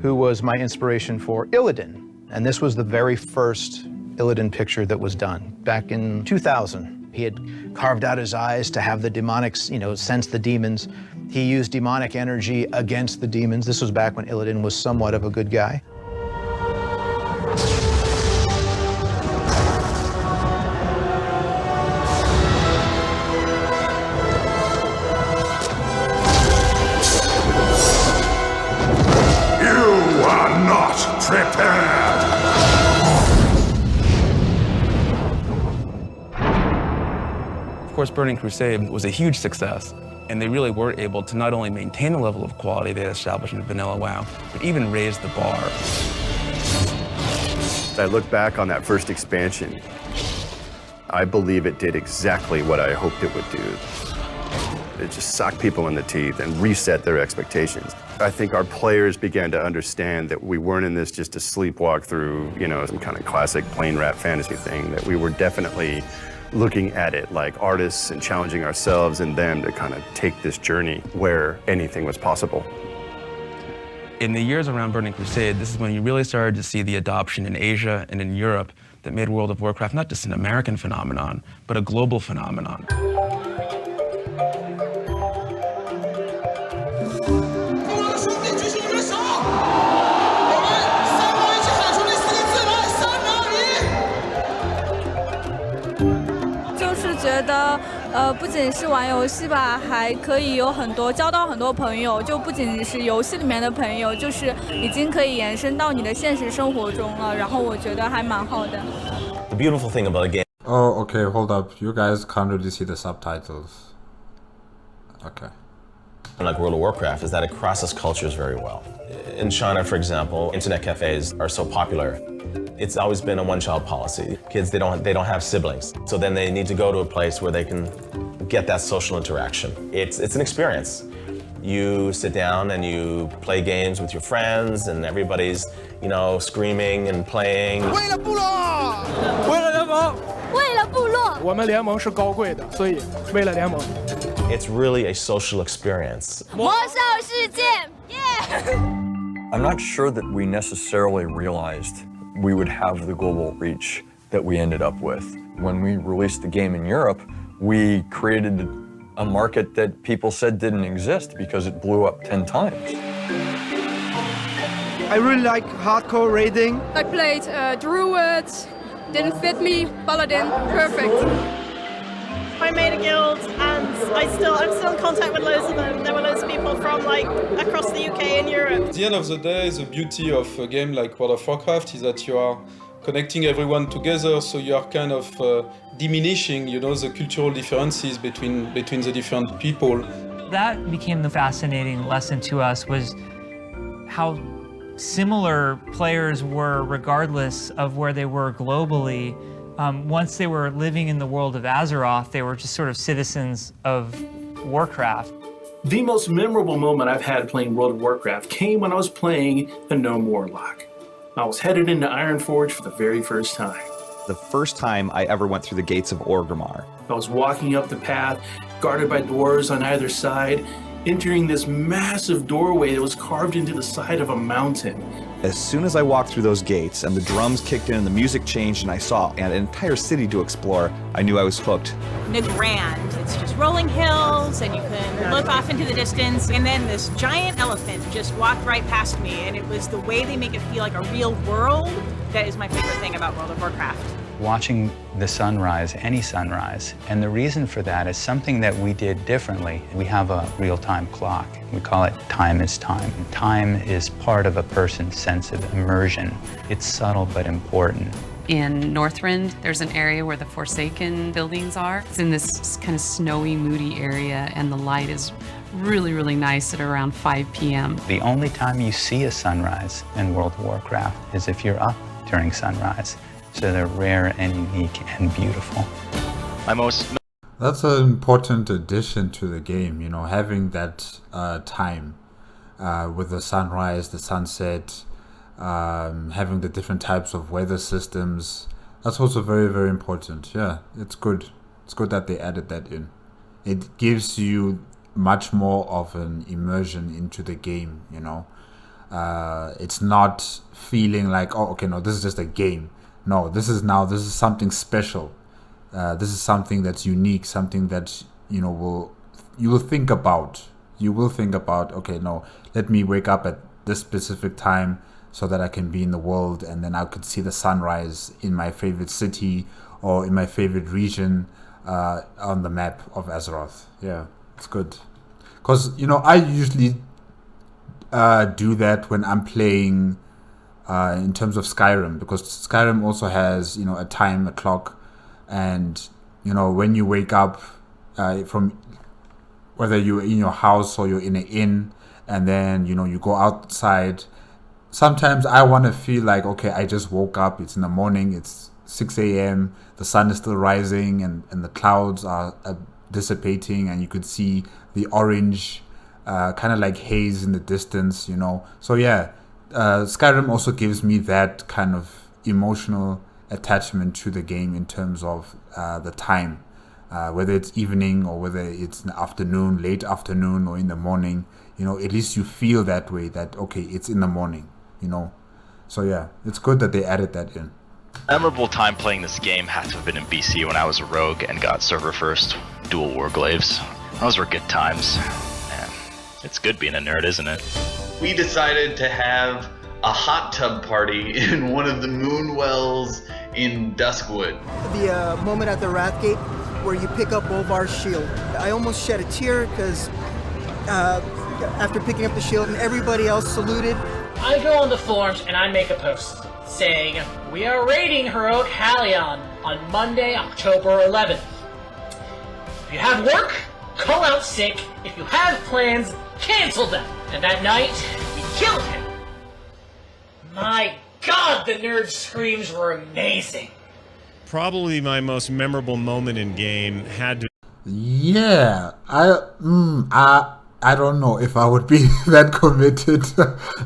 who was my inspiration for Illidan. And this was the very first Illidan picture that was done back in 2000. He had carved out his eyes to have the demonics, sense the demons. He used demonic energy against the demons. This was back when Illidan was somewhat of a good guy. You are not prepared! Of course, Burning Crusade was a huge success, and they really were able to not only maintain the level of quality they had established in vanilla WoW, but even raise the bar. I look back on that first expansion, I believe it did exactly what I hoped it would do. It just socked people in the teeth and reset their expectations. I think our players began to understand that we weren't in this just to sleepwalk through, some kind of classic plain rap fantasy thing, that we were definitely looking at it like artists and challenging ourselves and them to kind of take this journey where anything was possible. In the years around Burning Crusade, this is when you really started to see the adoption in Asia and in Europe that made World of Warcraft not just an American phenomenon, but a global phenomenon.不仅是玩游戏吧，还可以有交到很多朋友，就不仅是游戏里面的朋友，就是已经可以延伸到你的现实生活中了。然后我觉得还蛮好的。The beautiful thing about a game. Oh, okay, hold up. You guys can't really see the subtitles. Okay. Like World of Warcraft is that it crosses cultures very well. In China, for example, internet cafes are so popular. It's always been a one-child policy. Kids, they don't have siblings, so then they need to go to a place where they can get that social interaction. It's an experience. You sit down and you play games with your friends, and everybody's, you know, screaming and playing. 为了部落，为了联盟，为了部落。我们联盟是高贵的，所以为了联盟。It's really a social experience. 魔兽世界，耶！ I'm not sure that we necessarily realized we would have the global reach that we ended up with. When we released the game in Europe, we created a market that people said didn't exist because it blew up 10 times. I really like hardcore raiding. I played Druid, didn't fit me, Paladin, perfect. I made a guild and I'm still in contact with loads of them. There were loads of people from like across the UK and Europe. At the end of the day, the beauty of a game like World of Warcraft is that you are connecting everyone together, so you are kind of diminishing, you know, the cultural differences between the different people. That became the fascinating lesson to us, was how similar players were regardless of where they were globally. Once they were living in the world of Azeroth, they were just sort of citizens of Warcraft. The most memorable moment I've had playing World of Warcraft came when I was playing a Gnome Warlock. I was headed into Ironforge for the very first time. The first time I ever went through the gates of Orgrimmar. I was walking up the path, guarded by dwarves on either side, entering this massive doorway that was carved into the side of a mountain. As soon as I walked through those gates and the drums kicked in and the music changed and I saw an entire city to explore, I knew I was hooked. Nagrand. It's just rolling hills and you can look off into the distance, and then this giant elephant just walked right past me, and it was the way they make it feel like a real world that is my favorite thing about World of Warcraft. Watching the sunrise, any sunrise, and the reason for that is something that we did differently. We have a real-time clock. We call it time is time. Time is part of a person's sense of immersion. It's subtle but important. In Northrend, there's an area where the Forsaken buildings are. It's in this kind of snowy, moody area, and the light is really, really nice at around 5 p.m. The only time you see a sunrise in World of Warcraft is if you're up during sunrise. So they're rare and unique and beautiful. That's an important addition to the game, you know, having that time with the sunrise, the sunset, having the different types of weather systems. That's also very, very important. Yeah, it's good. It's good that they added that in. It gives you much more of an immersion into the game, you know. It's not feeling like, oh, okay, no, this is just a game. No, this is something special. This is something that's unique, something that, you know, you will think about. You will think about, okay, no, let me wake up at this specific time so that I can be in the world, and then I could see the sunrise in my favorite city or in my favorite region on the map of Azeroth. Yeah, it's good. Because, you know, I usually do that when I'm playing in terms of Skyrim, because Skyrim also has, you know, a time, a clock, and, you know, when you wake up from whether you're in your house or you're in an inn, and then, you know, you go outside, sometimes I want to feel like, okay, I just woke up, it's in the morning, it's 6 a.m., the sun is still rising, and the clouds are dissipating, and you could see the orange kind of like haze in the distance, you know. So yeah, Skyrim also gives me that kind of emotional attachment to the game in terms of the time, whether it's evening or whether it's in the afternoon, late afternoon, or in the morning, you know, at least you feel that way, that, okay, it's in the morning, you know. So yeah, it's good that they added that in. Memorable time playing this game had to have been in BC when I was a rogue and got server first dual warglaves. Those were good times. Man, it's good being a nerd, isn't it? We decided to have a hot tub party in one of the moon wells in Duskwood. The moment at the Wrathgate where you pick up Bolvar's shield. I almost shed a tear because after picking up the shield and everybody else saluted. I go on the forums and I make a post saying, we are raiding Heroic Halion on Monday, October 11th. If you have work, call out sick. If you have plans, cancel them. And that night, we killed him. My God, the nerd screams were amazing. Probably my most memorable moment in game had to. Yeah, I don't know if I would be that committed,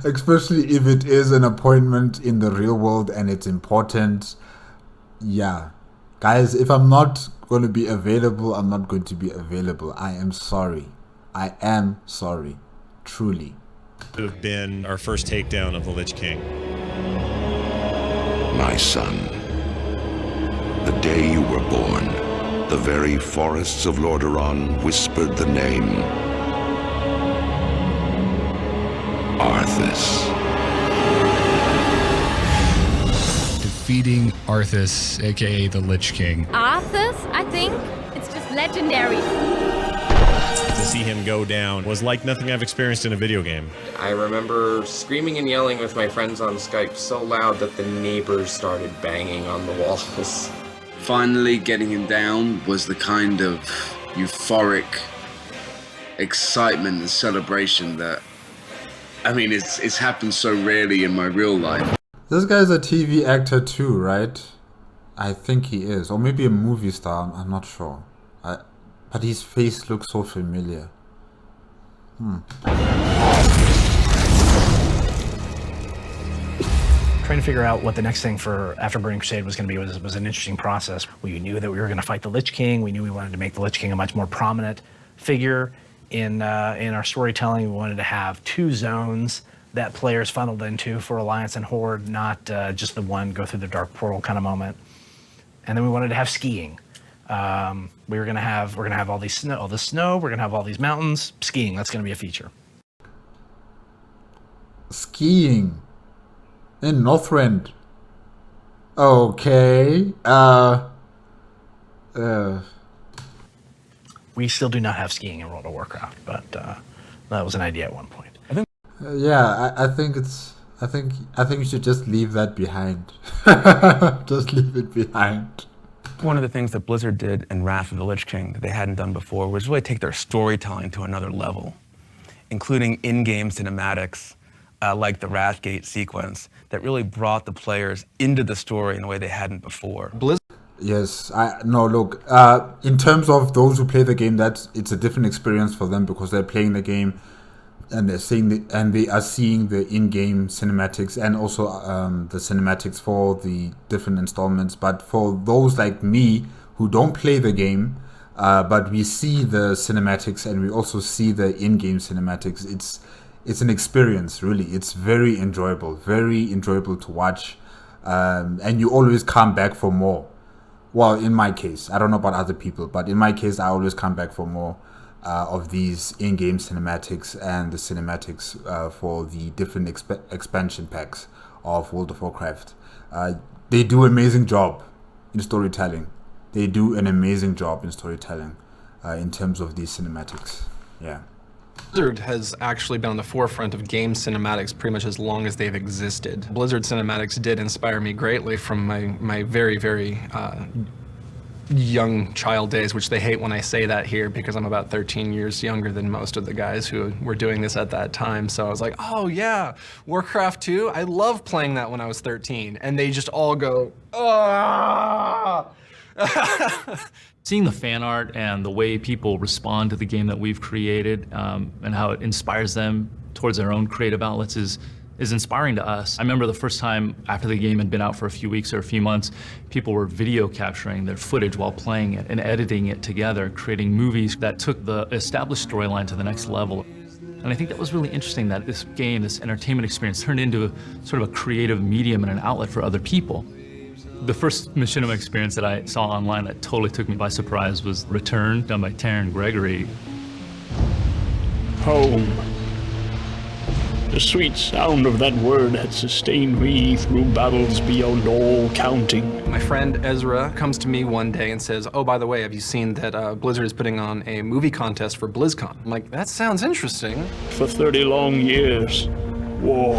especially if it is an appointment in the real world and it's important. Yeah. Guys, if I'm not going to be available, I'm not going to be available. I am sorry. I am sorry. Truly. To have been our first takedown of the Lich King. My son, the day you were born, the very forests of Lordaeron whispered the name Arthas. Defeating Arthas, aka the Lich King. Arthas, I think? It's just legendary. To see him go down was like nothing I've experienced in a video game. I remember screaming and yelling with my friends on Skype so loud that the neighbors started banging on the walls. Finally getting him down was the kind of euphoric excitement and celebration that, I mean, it's happened so rarely in my real life. This guy's a TV actor too, right? I think he is. Or maybe a movie star, I'm not sure. But his face looks so familiar. Trying to figure out what the next thing for after Burning Crusade was going to be was an interesting process. We knew that we were going to fight the Lich King. We knew we wanted to make the Lich King a much more prominent figure in our storytelling. We wanted to have two zones that players funneled into for Alliance and Horde, not just the one go through the dark portal kind of moment. And then we wanted to have skiing. We're gonna have all this snow. We're gonna have all these mountains. Skiing. That's gonna be a feature. Skiing in Northrend. Okay. We still do not have skiing in World of Warcraft, but that was an idea at one point. Yeah, I think you should just leave that behind. Just leave it behind. One of the things that Blizzard did in Wrath of the Lich King that they hadn't done before was really take their storytelling to another level, including in-game cinematics like the Wrathgate sequence that really brought the players into the story in a way they hadn't before. Yes, look, in terms of those who play the game, it's a different experience for them because they're playing the game and they are seeing the in-game cinematics and also the cinematics for the different installments. But for those like me who don't play the game, but we see the cinematics and we also see the in-game cinematics, it's an experience, really. It's very enjoyable to watch, and you always come back for more. Well, in my case, I don't know about other people, but in my case, I always come back for more of these in-game cinematics and the cinematics for the different expansion packs of World of Warcraft. They do an amazing job in storytelling. In terms of these cinematics. Yeah. Blizzard has actually been on the forefront of game cinematics pretty much as long as they've existed. Blizzard cinematics did inspire me greatly from my very, very young child days, which they hate when I say that here because I'm about 13 years younger than most of the guys who were doing this at that time. So I was like, oh yeah, Warcraft 2, I love playing that when I was 13. And they just all go, ah! Seeing the fan art and the way people respond to the game that we've created and how it inspires them towards their own creative outlets is inspiring to us. I remember the first time after the game had been out for a few weeks or a few months, people were video capturing their footage while playing it and editing it together, creating movies that took the established storyline to the next level. And I think that was really interesting that this game, this entertainment experience, turned into sort of a creative medium and an outlet for other people. The first machinima experience that I saw online that totally took me by surprise was Return, done by Taryn Gregory. Home. The sweet sound of that word had sustained me through battles beyond all counting. My friend Ezra comes to me one day and says, oh, by the way, have you seen that Blizzard is putting on a movie contest for BlizzCon? I'm like, that sounds interesting. For 30 long years, war.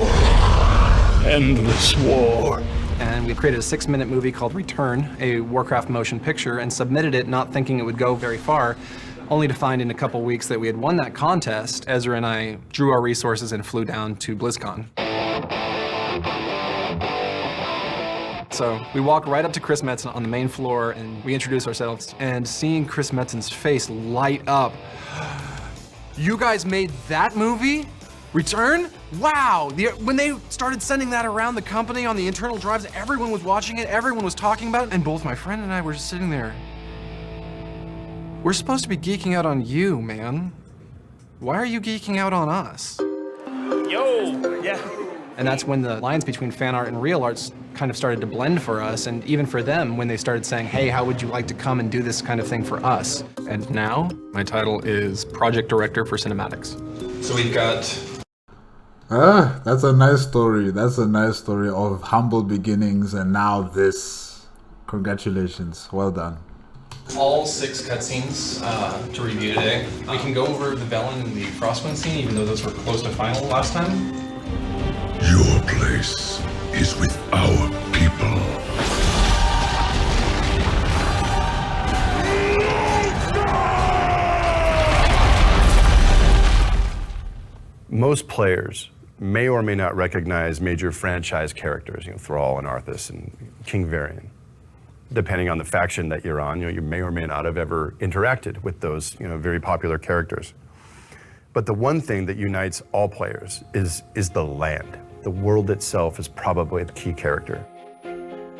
Endless war. And we created a 6-minute movie called Return, a Warcraft motion picture, and submitted it not thinking it would go very far, only to find in a couple weeks that we had won that contest. Ezra and I drew our resources and flew down to BlizzCon. So we walked right up to Chris Metzen on the main floor and we introduced ourselves, and seeing Chris Metzen's face light up, You guys made that movie? Return? Wow! When they started sending that around the company on the internal drives, everyone was watching it, everyone was talking about it, and both my friend and I were just sitting there. We're supposed to be geeking out on you, man. Why are you geeking out on us? Yo! Yeah. And that's when the lines between fan art and real arts kind of started to blend for us, and even for them when they started saying, hey, how would you like to come and do this kind of thing for us? And now, my title is Project Director for Cinematics. So we've got... That's a nice story. That's a nice story of humble beginnings and now this. Congratulations. Well done. all 6 cutscenes to review today. We can go over the Velen and the Frostwind scene, even though those were close to final last time. Your place is with our people. Most players may or may not recognize major franchise characters, Thrall and Arthas and King Varian. Depending on the faction that you're on, you may or may not have ever interacted with those, very popular characters. But the one thing that unites all players is the land. The world itself is probably the key character.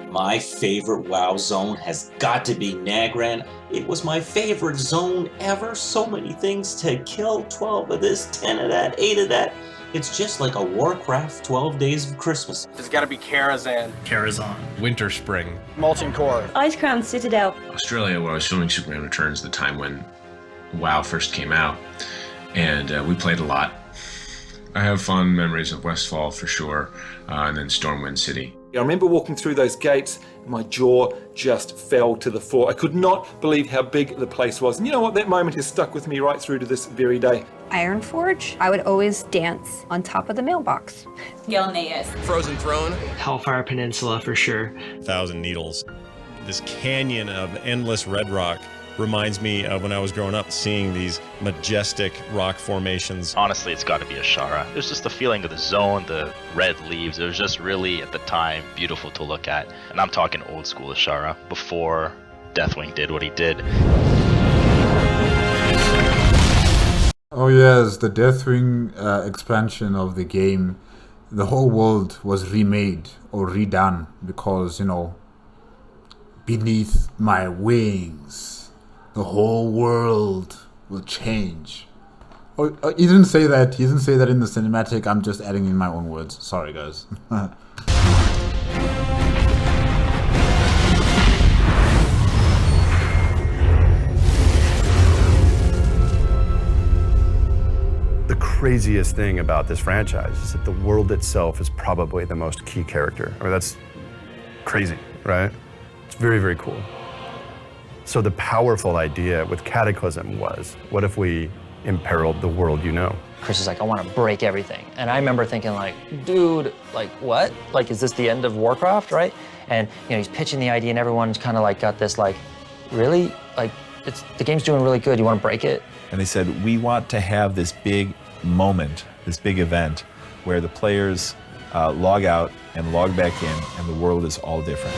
My favorite WoW zone has got to be Nagran. It was my favorite zone ever. So many things to kill, 12 of this, 10 of that, 8 of that. It's just like a Warcraft 12 Days of Christmas. There's gotta be Karazhan. Winter Spring. Molten Core. Icecrown Citadel. Australia, where I was filming Superman Returns, the time when WoW first came out, and we played a lot. I have fond memories of Westfall for sure, and then Stormwind City. I remember walking through those gates and my jaw just fell to the floor. I could not believe how big the place was. And you know what? That moment has stuck with me right through to this very day. Ironforge. I would always dance on top of the mailbox. Gelneas. Frozen Throne. Hellfire Peninsula for sure. Thousand Needles. This canyon of endless red rock reminds me of when I was growing up, seeing these majestic rock formations. Honestly, it's got to be Ashara. There's just the feeling of the zone, the red leaves. It was just really, at the time, beautiful to look at. And I'm talking old school Ashara, before Deathwing did what he did. Oh yes, the Deathwing expansion of the game, the whole world was remade or redone because, beneath my wings, the whole world will change. Oh, he didn't say that. He didn't say that in the cinematic. I'm just adding in my own words. Sorry, guys. The craziest thing about this franchise is that the world itself is probably the most key character. I mean, that's crazy, right? It's very, very cool. So the powerful idea with Cataclysm was, what if we imperiled the world you know? Chris is like, I want to break everything. And I remember thinking like, dude, like what? Like, is this the end of Warcraft, right? And he's pitching the idea and everyone's kind of like got this like, really? Like, the game's doing really good, you want to break it? And they said, we want to have this big moment, this big event, where the players log out and log back in, and the world is all different.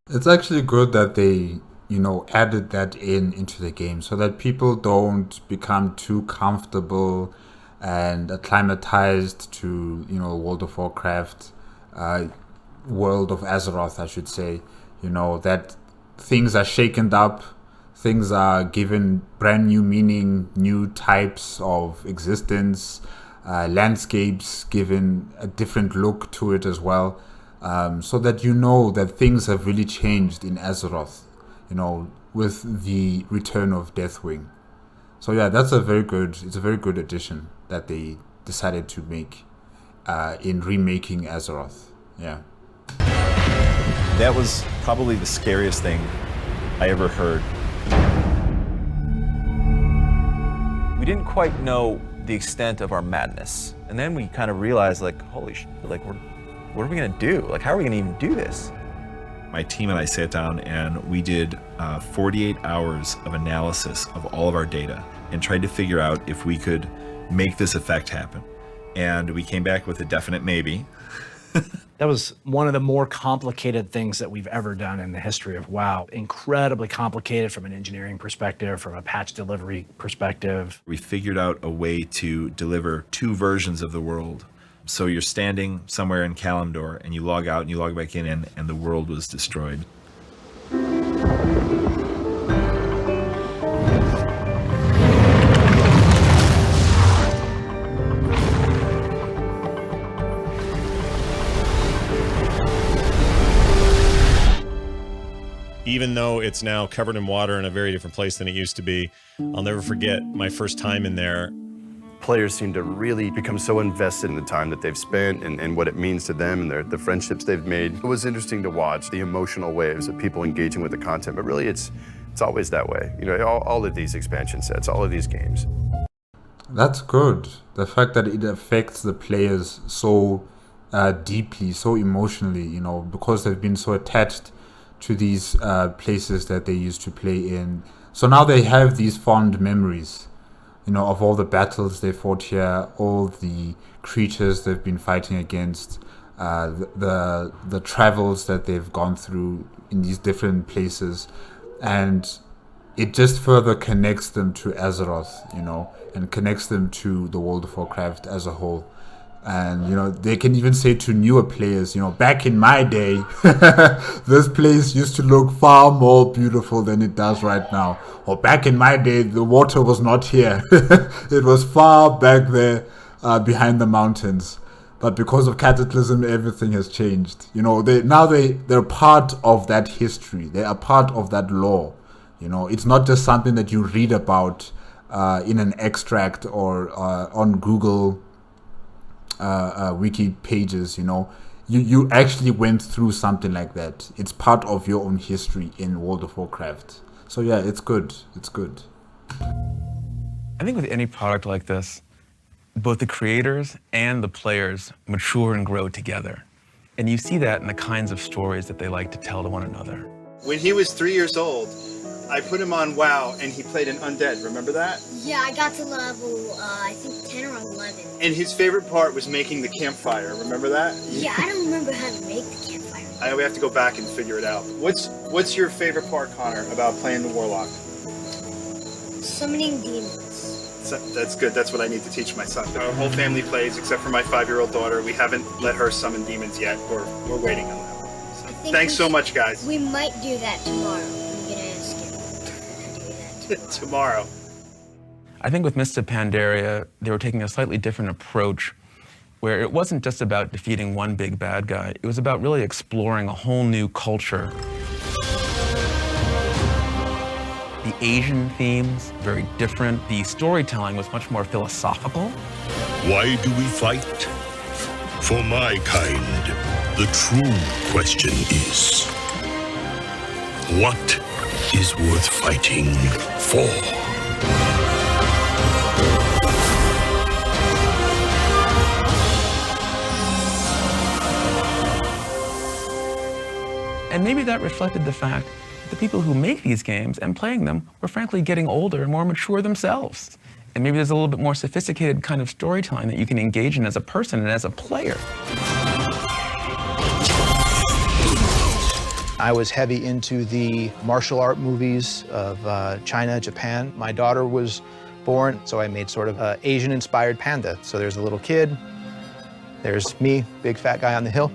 It's actually good that they, added that into the game so that people don't become too comfortable and acclimatized to, World of Warcraft, World of Azeroth, I should say. That things are shaken up, things are given brand new meaning, new types of existence, landscapes given a different look to it as well. So that that things have really changed in Azeroth, with the return of Deathwing. So yeah, it's a very good addition that they decided to make in remaking Azeroth. Yeah. That was probably the scariest thing I ever heard. We didn't quite know the extent of our madness. And then we kind of realized, like, holy shit, like, what are we gonna do? Like, how are we gonna even do this? My team and I sat down and we did 48 hours of analysis of all of our data and tried to figure out if we could make this effect happen. And we came back with a definite maybe. That was one of the more complicated things that we've ever done in the history of WoW. Incredibly complicated from an engineering perspective, from a patch delivery perspective. We figured out a way to deliver 2 versions of the world. So you're standing somewhere in Kalimdor and you log out and you log back in and the world was destroyed. Even though it's now covered in water in a very different place than it used to be, I'll never forget my first time in there. Players seem to really become so invested in the time that they've spent and what it means to them and the friendships they've made. It was interesting to watch the emotional waves of people engaging with the content, but really it's always that way. You know, all of these expansion sets, all of these games. That's good. The fact that it affects the players so deeply, so emotionally, you know, because they've been so attached to these places that they used to play in. So now they have these fond memories, you know, of all the battles they fought here, all the creatures they've been fighting against, the travels that they've gone through in these different places, and it just further connects them to Azeroth, you know, and connects them to the World of Warcraft as a whole. And, you know, they can even say to newer players, you know, back in my day, this place used to look far more beautiful than it does right now. Or back in my day, the water was not here. It was far back there behind the mountains. But because of Cataclysm, everything has changed. You know, they're part of that history. They are part of that lore. You know, it's not just something that you read about in an extract or on Google wiki pages. You know, you actually went through something like that. It's part of your own history in World of Warcraft. So yeah, it's good. It's good. I think with any product like this, both the creators and the players mature and grow together. And you see that in the kinds of stories that they like to tell to one another. When he was 3 years old, I put him on WoW and he played an undead. Remember that? Yeah, I got to level, I think 10 or 11. And his favorite part was making the campfire. Remember that? Yeah, I don't remember how to make the campfire. We have to go back and figure it out. What's your favorite part, Connor, about playing the Warlock? Summoning demons. That's good. That's what I need to teach my son. Our whole family plays, except for my 5-year-old daughter. We haven't let her summon demons yet. We're waiting on that one. So thanks so much, guys. We might do that tomorrow. I'm gonna ask him to do that. Tomorrow. I think with Mists of Pandaria, they were taking a slightly different approach, where it wasn't just about defeating one big bad guy. It was about really exploring a whole new culture. The Asian themes, very different. The storytelling was much more philosophical. Why do we fight? For my kind, the true question is, what is worth fighting for? And maybe that reflected the fact that the people who make these games and playing them were frankly getting older and more mature themselves. And maybe there's a little bit more sophisticated kind of storytelling that you can engage in as a person and as a player. I was heavy into the martial art movies of China, Japan. My daughter was born, so I made sort of an Asian-inspired panda. So there's a little kid, there's me, big fat guy on the hill.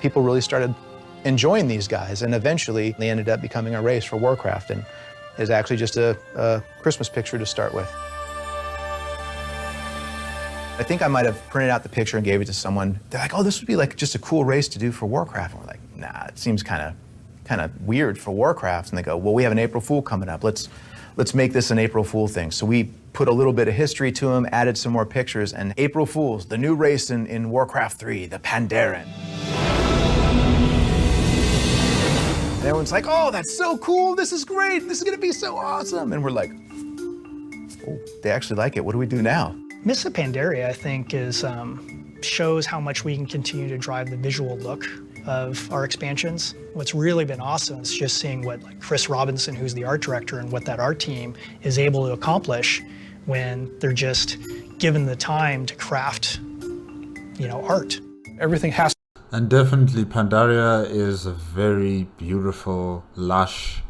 People really started enjoying these guys, and eventually they ended up becoming a race for Warcraft, and is actually just a Christmas picture to start with. I think I might have printed out the picture and gave it to someone. They're like, oh, this would be like just a cool race to do for Warcraft. And we're like, nah, it seems kind of weird for Warcraft. And they go, well, we have an April Fool coming up. Let's make this an April Fool thing. So we put a little bit of history to them, added some more pictures, and April Fools, the new race in Warcraft 3, the Pandaren. And everyone's like, oh, that's so cool, this is great, this is gonna be so awesome. And we're like, oh, they actually like it, what do we do now? Mists of Pandaria, I think, shows how much we can continue to drive the visual look of our expansions. What's really been awesome is just seeing what Chris Robinson, who's the art director, and what that art team is able to accomplish when they're just given the time to craft, art. Everything has to And definitely Pandaria is a very beautiful, lush,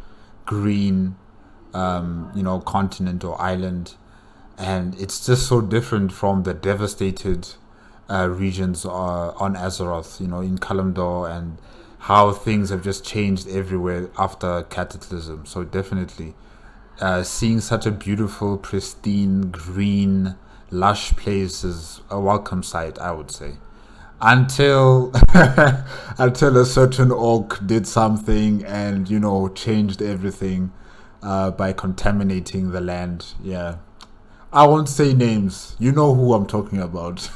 green, continent or island. And it's just so different from the devastated regions on Azeroth, in Kalimdor, and how things have just changed everywhere after Cataclysm. So definitely seeing such a beautiful, pristine, green, lush place is a welcome sight, I would say. Until until a certain orc did something and changed everything by contaminating the land. Yeah, I won't say names. You know who I'm talking about.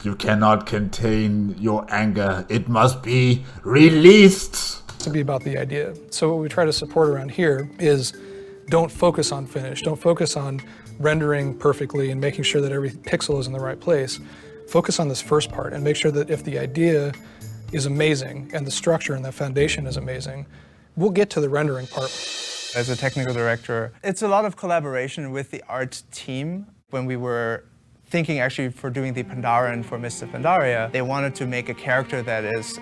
You cannot contain your anger. It must be released. To be about the idea. So what we try to support around here is don't focus on finish. Don't focus on rendering perfectly and making sure that every pixel is in the right place. Focus on this first part and make sure that if the idea is amazing and the structure and the foundation is amazing, we'll get to the rendering part. As a technical director, it's a lot of collaboration with the art team. When we were thinking actually for doing the Pandaren for Mists of Pandaria, they wanted to make a character that is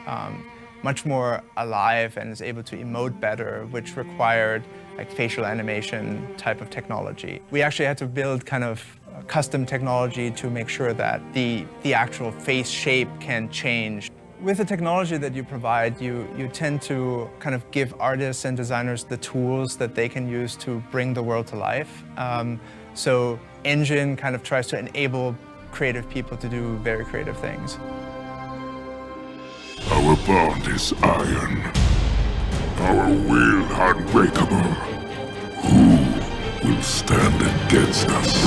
much more alive and is able to emote better, which required like facial animation type of technology. We actually had to build kind of custom technology to make sure that the actual face shape can change. With the technology that you provide, you tend to kind of give artists and designers the tools that they can use to bring the world to life. So Engine kind of tries to enable creative people to do very creative things. Our bond is iron. Our will unbreakable. Who will stand against us?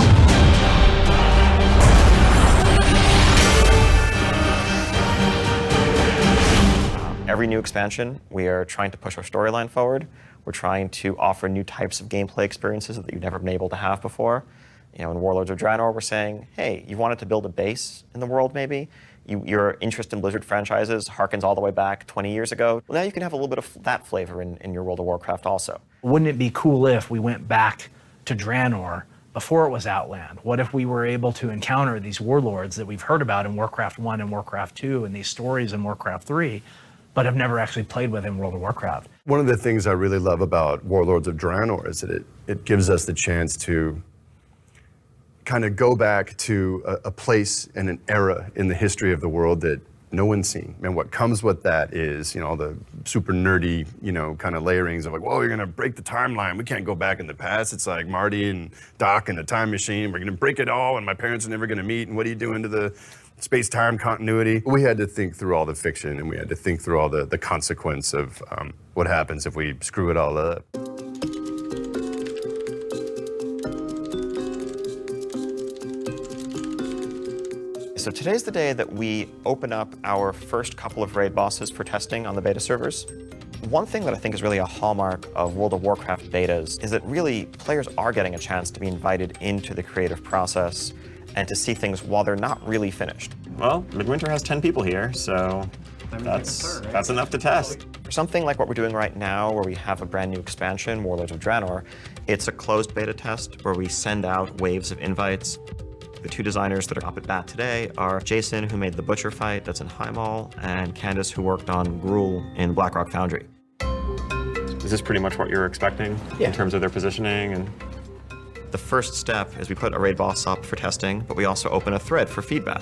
Every new expansion, we are trying to push our storyline forward. We're trying to offer new types of gameplay experiences that you've never been able to have before. In Warlords of Draenor, we're saying, hey, you wanted to build a base in the world, maybe? Your interest in Blizzard franchises harkens all the way back 20 years ago. Well, now you can have a little bit of that flavor in your World of Warcraft also. Wouldn't it be cool if we went back to Draenor before it was Outland? What if we were able to encounter these warlords that we've heard about in Warcraft 1 and Warcraft 2 and these stories in Warcraft 3, but have never actually played with in World of Warcraft? One of the things I really love about Warlords of Draenor is that it gives us the chance to kind of go back to a place and an era in the history of the world that no one's seen. And what comes with that is, the super nerdy, kind of layerings of like, whoa, you're gonna break the timeline. We can't go back in the past. It's like Marty and Doc and the time machine. We're gonna break it all and my parents are never gonna meet. And what are you doing to the space-time continuity? We had to think through all the fiction and we had to think through all the consequence of what happens if we screw it all up. So today's the day that we open up our first couple of raid bosses for testing on the beta servers. One thing that I think is really a hallmark of World of Warcraft betas is that really players are getting a chance to be invited into the creative process and to see things while they're not really finished. Well, Midwinter has 10 people here, so that's enough to test. For something like what we're doing right now, where we have a brand new expansion, Warlords of Draenor, it's a closed beta test where we send out waves of invites. The two designers that are up at bat today are Jason, who made the Butcher fight that's in Highmall, and Candace, who worked on Gruul in Blackrock Foundry. Is this pretty much what you're expecting in terms of their positioning? And the first step is we put a raid boss up for testing, but we also open a thread for feedback.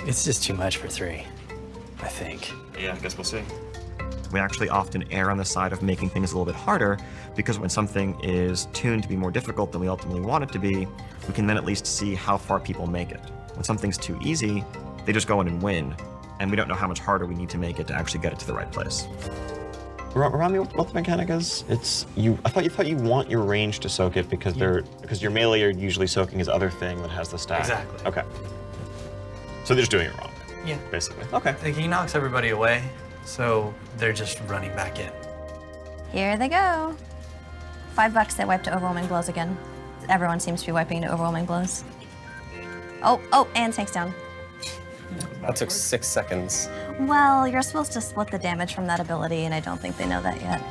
It's just too much for 3, I think. Yeah, I guess we'll see. We actually often err on the side of making things a little bit harder, because when something is tuned to be more difficult than we ultimately want it to be, we can then at least see how far people make it. When something's too easy, they just go in and win, and we don't know how much harder we need to make it to actually get it to the right place. Remind me what the mechanic is? I thought you want your range to soak it because your melee are usually soaking his other thing that has the stack. Exactly. Okay. So they're just doing it wrong. Yeah. Basically. Okay. Like, he knocks everybody away, so they're just running back in. Here they go. $5 that wipe to overwhelming blows again. Everyone seems to be wiping to overwhelming blows. Oh, and tanks down. That took 6 seconds. Well, you're supposed to split the damage from that ability, and I don't think they know that yet.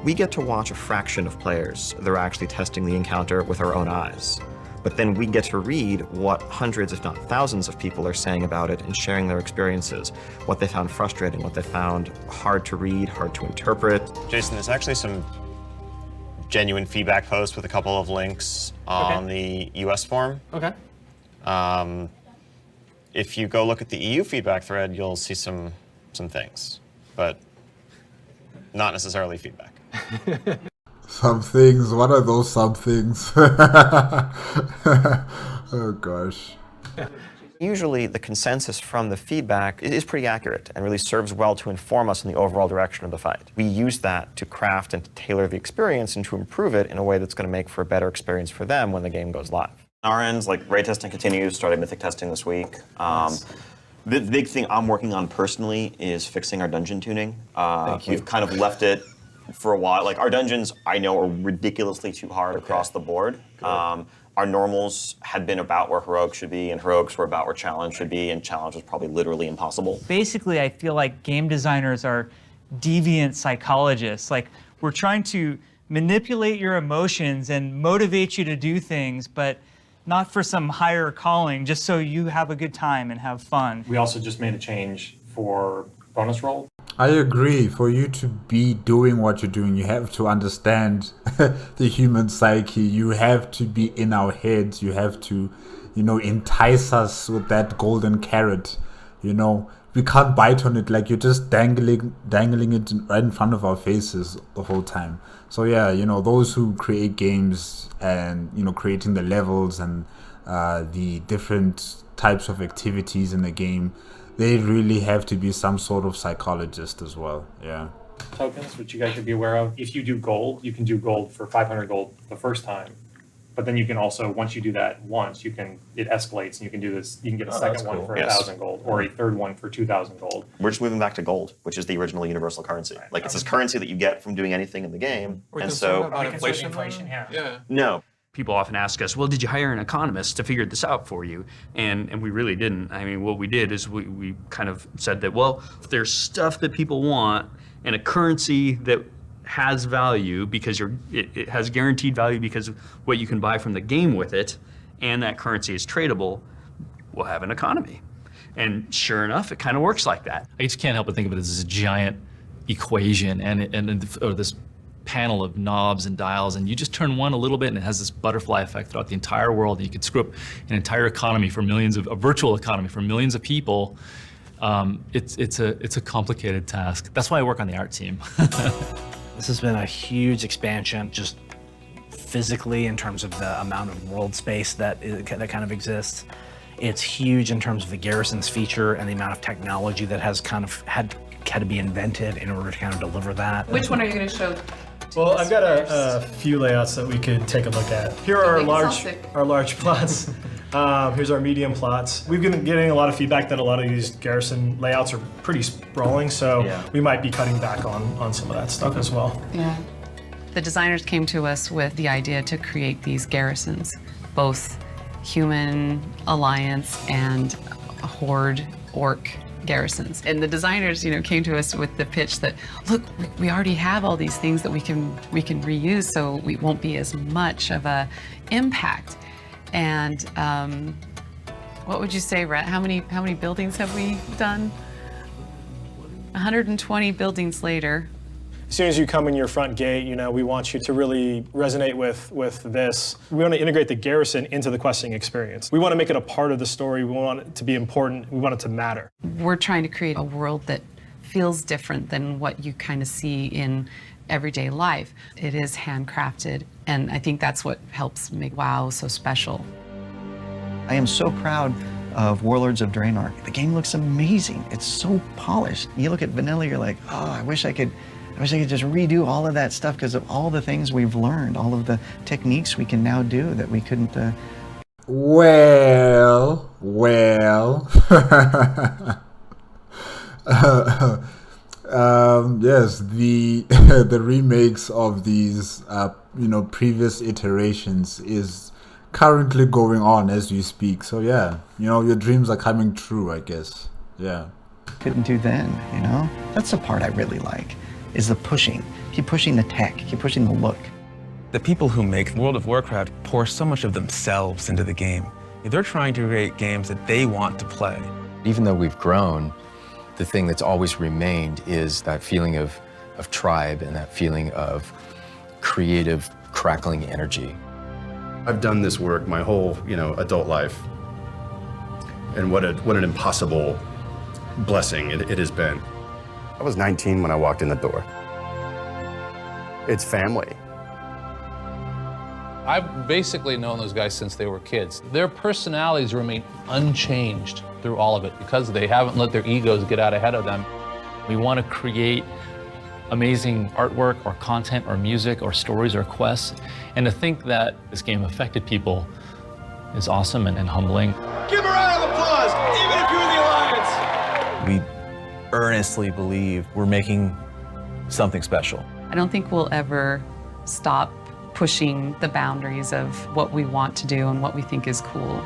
We get to watch a fraction of players that are actually testing the encounter with our own eyes. But then we get to read what hundreds, if not thousands, of people are saying about it and sharing their experiences, what they found frustrating, what they found hard to read, hard to interpret. Jason, there's actually some genuine feedback posts with a couple of links on the US forum. Okay. If you go look at the EU feedback thread, you'll see some things, but not necessarily feedback. Some things. What are those some things? Oh gosh. Usually the consensus from the feedback is pretty accurate and really serves well to inform us in the overall direction of the fight. We use that to craft and to tailor the experience and to improve it in a way that's going to make for a better experience for them when the game goes live. On our ends, like raid testing continues, started mythic testing this week. The big thing I'm working on personally is fixing our dungeon tuning. We've kind of left it for a while. Like our dungeons, I know, are ridiculously too hard across the board. Our normals had been about where heroics should be, and heroics were about where challenge should be, and challenge was probably literally impossible. Basically, I feel like game designers are deviant psychologists. Like, we're trying to manipulate your emotions and motivate you to do things, but not for some higher calling, just so you have a good time and have fun. We also just made a change for bonus roll. I agree. For you to be doing what you're doing, you have to understand the human psyche. You have to be in our heads. You have to, entice us with that golden carrot. We can't bite on it. Like, you're just dangling it right in front of our faces the whole time. So yeah, those who create games and, creating the levels and the different types of activities in the game, they really have to be some sort of psychologist as well. Yeah. Tokens, which you guys should be aware of. If you do gold, you can do gold for 500 gold the first time. But then you can also, once you do that once, it escalates and you can do this, you can get a second one for 1,000 gold or a third one for 2,000 gold. We're just moving back to gold, which is the original universal currency. Like, it's this currency that you get from doing anything in the game. We're and so about inflation, yeah. No. People often ask us, well, did you hire an economist to figure this out for you? And we really didn't. I mean, what we did is we kind of said that, well, if there's stuff that people want and a currency that has value because it has guaranteed value because of what you can buy from the game with it, and that currency is tradable, we'll have an economy. And sure enough, it kind of works like that. I just can't help but think of it as a giant equation or this panel of knobs and dials, and you just turn one a little bit and it has this butterfly effect throughout the entire world, and you could screw up an entire economy for a virtual economy for millions of people. It's a complicated task. That's why I work on the art team. This has been a huge expansion, just physically in terms of the amount of world space that kind of exists. It's huge in terms of the garrisons feature and the amount of technology that has kind of had to be invented in order to kind of deliver that. Which one are you going to show? Well, I've got a few layouts that we could take a look at. Here are our large plots. Here's our medium plots. We've been getting a lot of feedback that a lot of these garrison layouts are pretty sprawling, so we might be cutting back on some of that stuff as well. Yeah. The designers came to us with the idea to create these garrisons, both human alliance and horde orc garrisons. And the designers, came to us with the pitch that, look, we already have all these things that we can reuse, so we won't be as much of a impact. And what would you say, Rhett? How many buildings have we done? 120 buildings later. As soon as you come in your front gate, we want you to really resonate with this. We want to integrate the garrison into the questing experience. We want to make it a part of the story. We want it to be important. We want it to matter. We're trying to create a world that feels different than what you kind of see in everyday life. It is handcrafted, and I think that's what helps make WoW so special. I am so proud of Warlords of Draenor. The game looks amazing. It's so polished. You look at vanilla, you're like, oh, I wish I could just redo all of that stuff because of all the things we've learned, all of the techniques we can now do that we couldn't. Well. Yes, the remakes of these, previous iterations is currently going on as we speak. So yeah, your dreams are coming true, I guess. Yeah. Couldn't do then, That's the part I really like. Is the pushing. Keep pushing the tech, keep pushing the look. The people who make World of Warcraft pour so much of themselves into the game. They're trying to create games that they want to play. Even though we've grown, the thing that's always remained is that feeling of tribe and that feeling of creative, crackling energy. I've done this work my whole, adult life. And what an impossible blessing it has been. I was 19 when I walked in the door. It's family. I've basically known those guys since they were kids. Their personalities remain unchanged through all of it because they haven't let their egos get out ahead of them. We want to create amazing artwork or content or music or stories or quests. And to think that this game affected people is awesome and humbling. Give a round of applause, even if you're in the Alliance. We earnestly believe we're making something special. I don't think we'll ever stop pushing the boundaries of what we want to do and what we think is cool.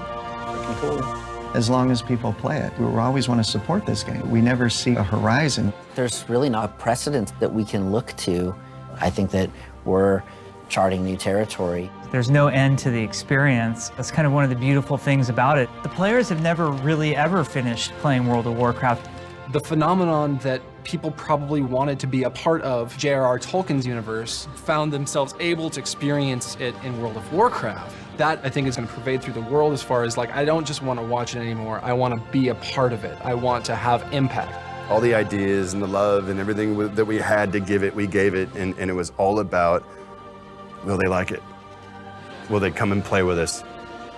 As long as people play it, we always want to support this game. We never see a horizon. There's really not a precedent that we can look to. I think that we're charting new territory. There's no end to the experience. That's kind of one of the beautiful things about it. The players have never really ever finished playing World of Warcraft. The phenomenon that people probably wanted to be a part of J.R.R. Tolkien's universe found themselves able to experience it in World of Warcraft. That, I think, is going to pervade through the world as far as, I don't just want to watch it anymore. I want to be a part of it. I want to have impact. All the ideas and the love and everything that we had to give it, we gave it, and it was all about, will they like it? Will they come and play with us?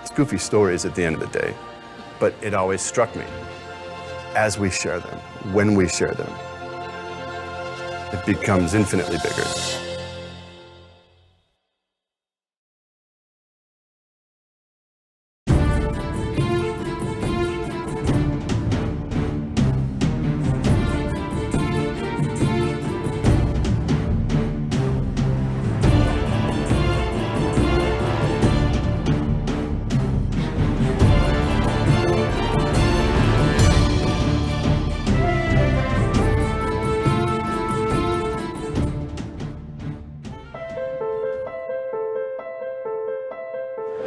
It's goofy stories at the end of the day, but it always struck me. As we share them, when we share them, it becomes infinitely bigger.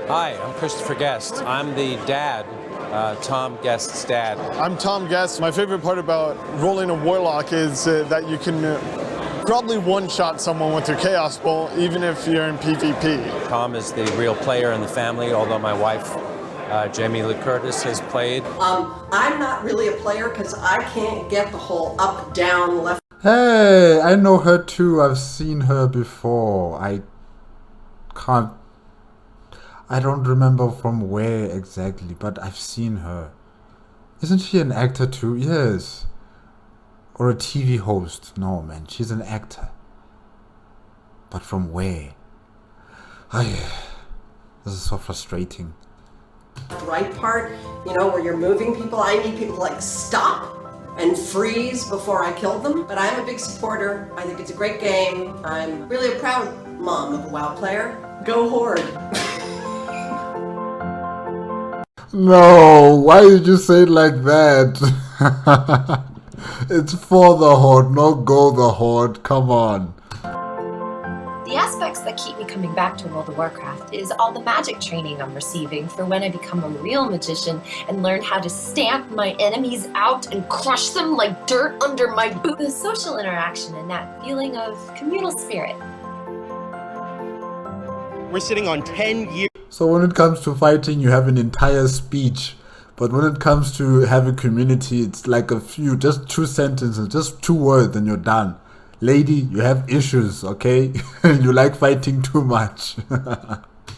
Hi, I'm Christopher Guest. I'm the dad, Tom Guest's dad. I'm Tom Guest. My favorite part about rolling a Warlock is that you can probably one-shot someone with your Chaos Bolt, even if you're in PvP. Tom is the real player in the family, although my wife, Jamie Lee Curtis, has played. I'm not really a player because I can't get the whole up, down, left. Hey, I know her too. I've seen her before. I don't remember from where exactly, but I've seen her. Isn't she an actor too? Yes. Or a TV host? No, man, she's an actor. But from where? This is so frustrating. The right part, where you're moving people. I need people to stop and freeze before I kill them. But I'm a big supporter. I think it's a great game. I'm really a proud mom of a WoW player. Go Horde. No, why did you say it like that? It's for the Horde, no go the Horde, come on. The aspects that keep me coming back to World of Warcraft is all the magic training I'm receiving for when I become a real magician and learn how to stamp my enemies out and crush them like dirt under my boot. The social interaction and that feeling of communal spirit. We're sitting on 10 years. So when it comes to fighting, you have an entire speech. But when it comes to having community, it's like just 2 sentences, just 2 words, and you're done. Lady, you have issues, okay? You like fighting too much.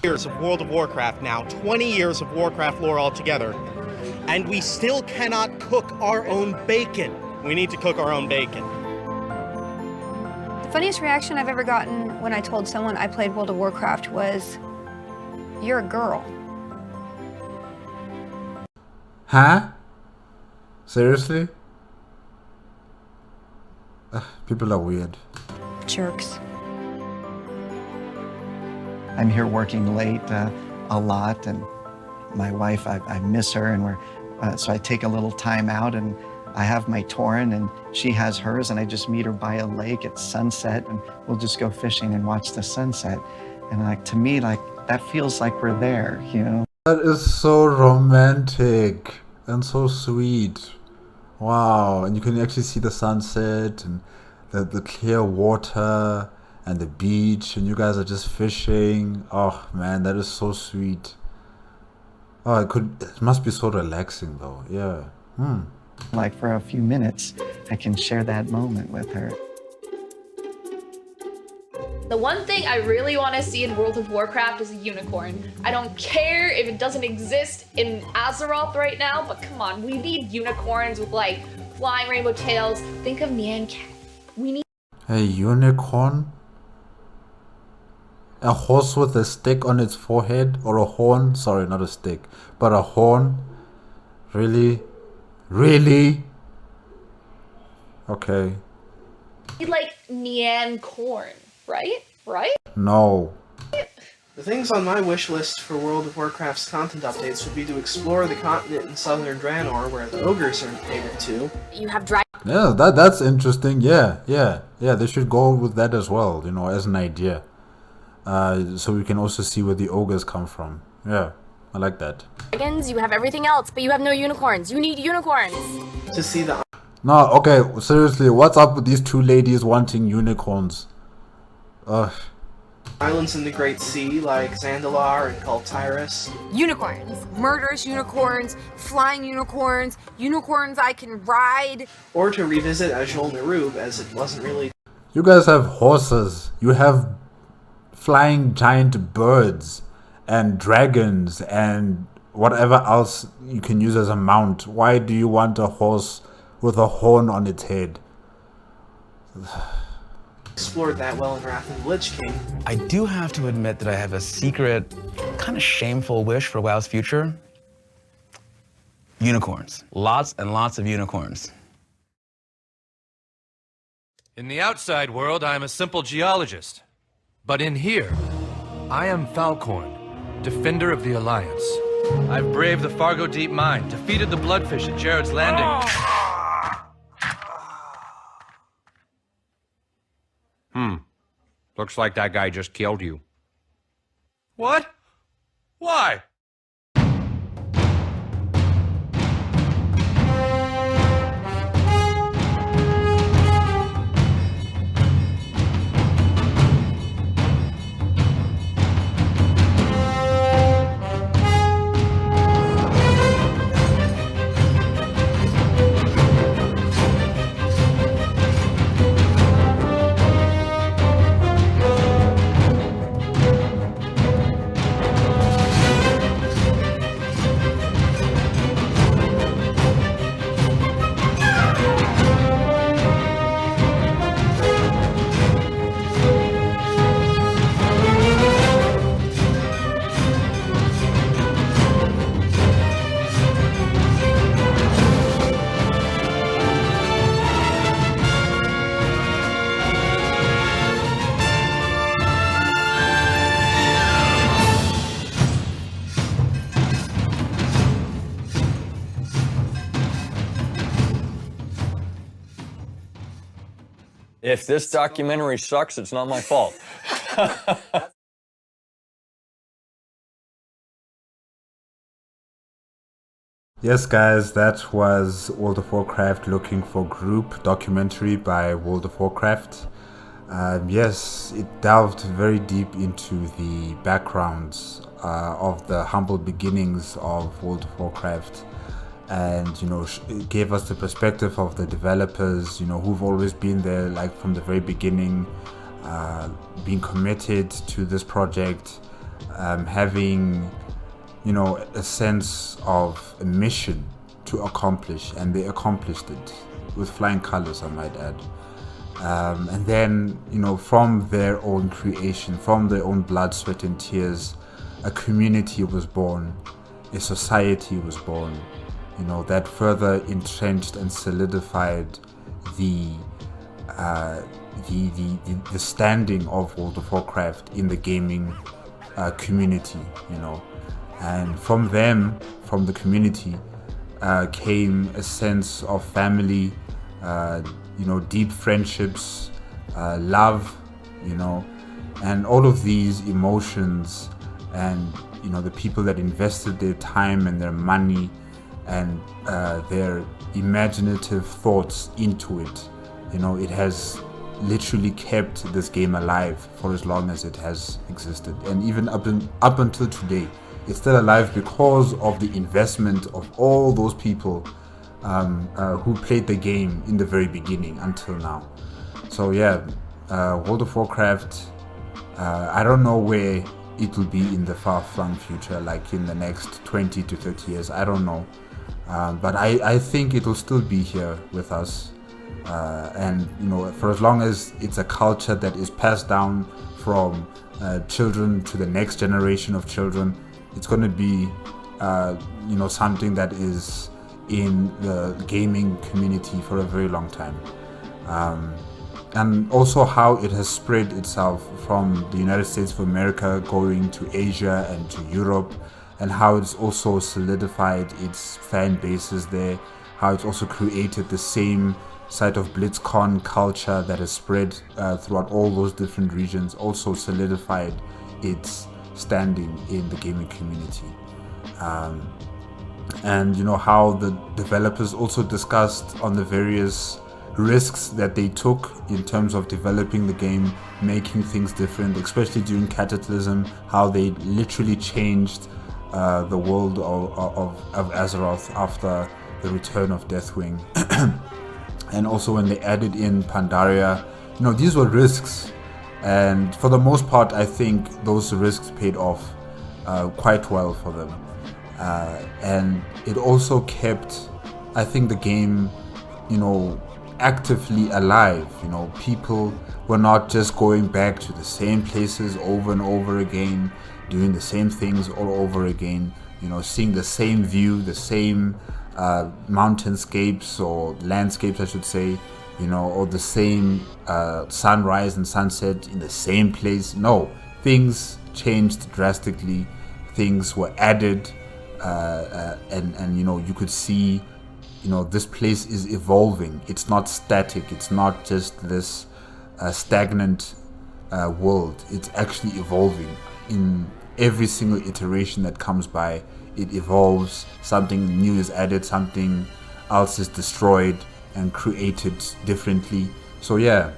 Years of World of Warcraft now, 20 years of Warcraft lore altogether, and we still cannot cook our own bacon. We need to cook our own bacon. The funniest reaction I've ever gotten when I told someone I played World of Warcraft was, "You're a girl." Huh? Seriously? People are weird. Jerks. I'm here working late a lot, and my wife, I miss her, and so I take a little time out, and I have my Tauren, and she has hers, and I just meet her by a lake at sunset, and we'll just go fishing and watch the sunset. And like, to me, like, that feels like we're there, you know? That is so romantic and so sweet. Wow, and you can actually see the sunset and the clear water and the beach, and you guys are just fishing. Oh man, that is so sweet. Oh, it must be so relaxing though. Yeah. Like for a few minutes, I can share that moment with her. The one thing I really want to see in World of Warcraft is a unicorn. I don't care if it doesn't exist in Azeroth right now, but come on, we need unicorns with like flying rainbow tails. Think of Nyan Cat. We need A unicorn? A horse with a stick on its forehead? Or a horn? Sorry, not a stick, but a horn? Really? Really? Okay. like Nyan Corn, right? Right? No. The things on my wish list for World of Warcraft's content updates would be to explore the continent in southern Draenor where the ogres are native to. You have dragon. Yeah, that's interesting. Yeah, they should go with that as well, you know, as an idea. So we can also see where the ogres come from. Yeah, I like that. Dragons, you have everything else, but you have no unicorns. You need unicorns. To see the No, okay, seriously, what's up with these two ladies wanting unicorns? Ugh. islands in the Great Sea like Zandalar and Kultiris. Unicorns. Murderous unicorns, flying unicorns, unicorns I can ride. Or to revisit Azul Nerub, as it wasn't really... You guys have horses, you have flying giant birds, and dragons, and whatever else you can use as a mount. Why do you want a horse with a horn on its head? explored that well in Wrath of the Lich King. I do have to admit that I have a secret, kind of shameful wish for WoW's future. Unicorns. Lots and lots of unicorns. In the outside world, I am a simple geologist. But in here, I am Falcorn, defender of the Alliance. I've braved the Fargo Deep Mine, defeated the Bloodfish at Jared's Landing. Looks like that guy just killed you. What? Why? If this documentary sucks, it's not my fault. Yes, guys, that was World of Warcraft Looking for Group documentary by World of Warcraft. Yes, it delved very deep into the backgrounds of the humble beginnings of World of Warcraft. And it gave us the perspective of the developers, who've always been there, like from the very beginning, being committed to this project, having a sense of a mission to accomplish, and they accomplished it with flying colors, I might add. And then from their own creation, from their own blood, sweat and tears, a community was born, a society was born, that further entrenched and solidified the standing of World of Warcraft in the gaming community, and from the community, came a sense of family, deep friendships, love, And all of these emotions and, you know, the people that invested their time and their money and their imaginative thoughts into it, you know, it has literally kept this game alive for as long as it has existed. And even up until today, it's still alive because of the investment of all those people who played the game in the very beginning until now. So yeah, World of Warcraft, I don't know where it will be in the far-flung future, like in the next 20 to 30 years, I don't know. But I think it will still be here with us. And, you know, for as long as it's a culture that is passed down from children to the next generation of children, it's going to be, you know, something that is in the gaming community for a very long time. And also how it has spread itself from the United States of America going to Asia and to Europe, and how it's also solidified its fan bases there, how it's also created the same side of BlitzCon culture that has spread throughout all those different regions, also solidified its standing in the gaming community. And, you know, how the developers also discussed on the various risks that they took in terms of developing the game, making things different, especially during Cataclysm, how they literally changed the world of Azeroth after the return of Deathwing. And also when they added in Pandaria, you know, these were risks, and for the most part I think those risks paid off quite well for them. And it also kept, I think, the game, you know, actively alive. You know, people were not just going back to the same places over and over again, doing the same things all over again, you know, seeing the same view, the same mountainscapes or landscapes, I should say, you know, or the same sunrise and sunset in the same place. No, things changed drastically. Things were added, and you know, you could see, you know, this place is evolving. It's not static. It's not just this stagnant world. It's actually evolving. In every single iteration that comes by, it evolves. Something new is added, something else is destroyed and created differently. So yeah,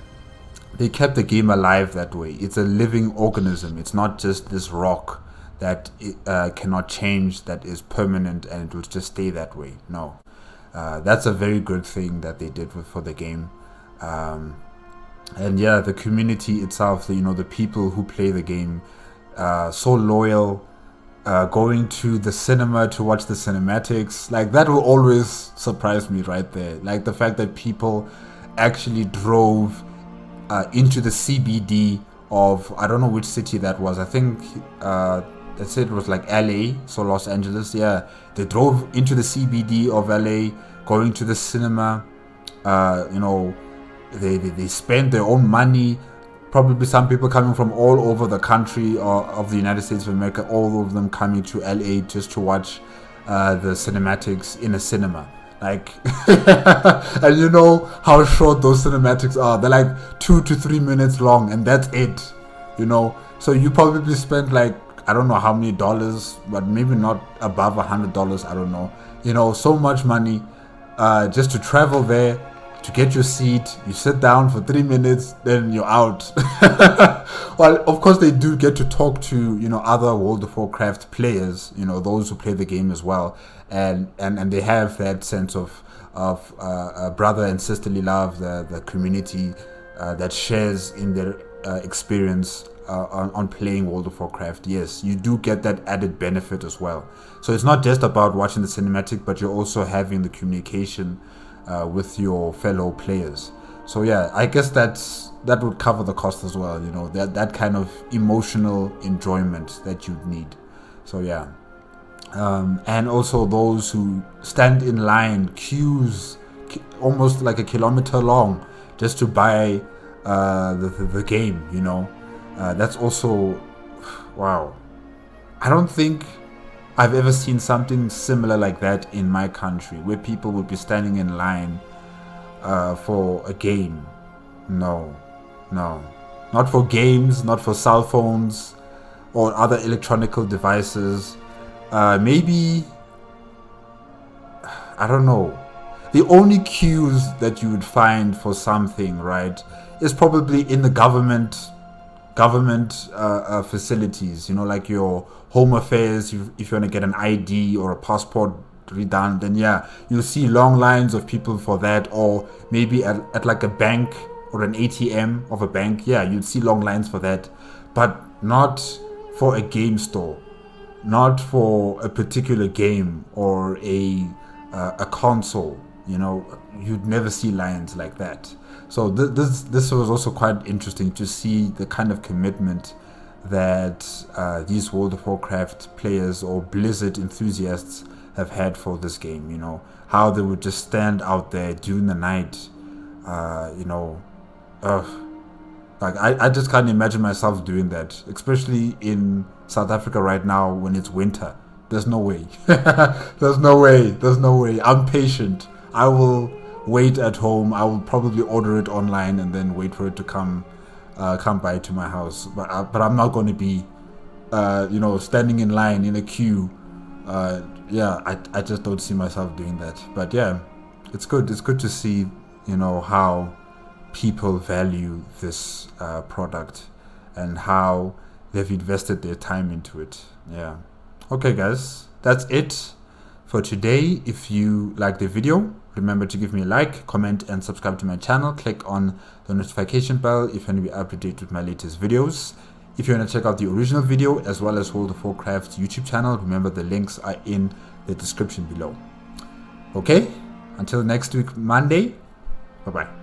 they kept the game alive that way. It's a living organism. It's not just this rock that cannot change, that is permanent and it will just stay that way. No, that's a very good thing that they did for the game. And yeah, the community itself, you know, the people who play the game, so loyal, going to the cinema to watch the cinematics, like that will always surprise me right there. Like the fact that people actually drove into the CBD of, I don't know which city that was, I think they said it was like LA, so Los Angeles. Yeah, they drove into the CBD of LA, going to the cinema. You know, they spent their own money. Probably some people coming from all over the country of the United States of America, all of them coming to LA just to watch the cinematics in a cinema. Like, and you know how short those cinematics are. They're like 2 to 3 minutes long, and that's it. You know, so you probably spent like, I don't know how many dollars, but maybe not above $100. I don't know. You know, so much money just to travel there, to get your seat. You sit down for 3 minutes, then you're out. Well, of course they do get to talk to, you know, other World of Warcraft players, you know, those who play the game as well, and they have that sense of brother and sisterly love, the community that shares in their experience on playing World of Warcraft. Yes, you do get that added benefit as well. So it's not just about watching the cinematic, but you're also having the communication with your fellow players. So yeah, I guess that would cover the cost as well, you know, that kind of emotional enjoyment that you'd need. So yeah, and also those who stand in line, queues almost like a kilometer long just to buy the game, you know. That's also, wow, I don't think I've ever seen something similar like that in my country, where people would be standing in line for a game. No. not for games, not for cell phones or other electronical devices. Maybe, I don't know. The only queues that you would find for something, right, is probably in the government facilities, you know, like your home affairs. If you want to get an ID or a passport redone, then yeah, you'll see long lines of people for that. Or maybe at like a bank or an ATM of a bank, yeah, you'd see long lines for that, but not for a game store, not for a particular game or a console. You know, you'd never see lines like that. So this was also quite interesting to see the kind of commitment that these World of Warcraft players or Blizzard enthusiasts have had for this game. You know, how they would just stand out there during the night. You know, like I just can't imagine myself doing that, especially in South Africa right now when it's winter. There's no way. There's no way. There's no way. I'm patient. I will wait at home. I will probably order it online and then wait for it to come by to my house. But I'm not going to be, you know, standing in line in a queue. Yeah, I just don't see myself doing that. But yeah, it's good. It's good to see, you know, how people value this product and how they've invested their time into it. Yeah. Okay, guys, that's it for today. If you like the video, remember to give me a like, comment, and subscribe to my channel. Click on the notification bell if you want to be up to date with my latest videos. If you want to check out the original video as well as World of Warcraft's YouTube channel, remember the links are in the description below. Okay, until next week, Monday. Bye-bye.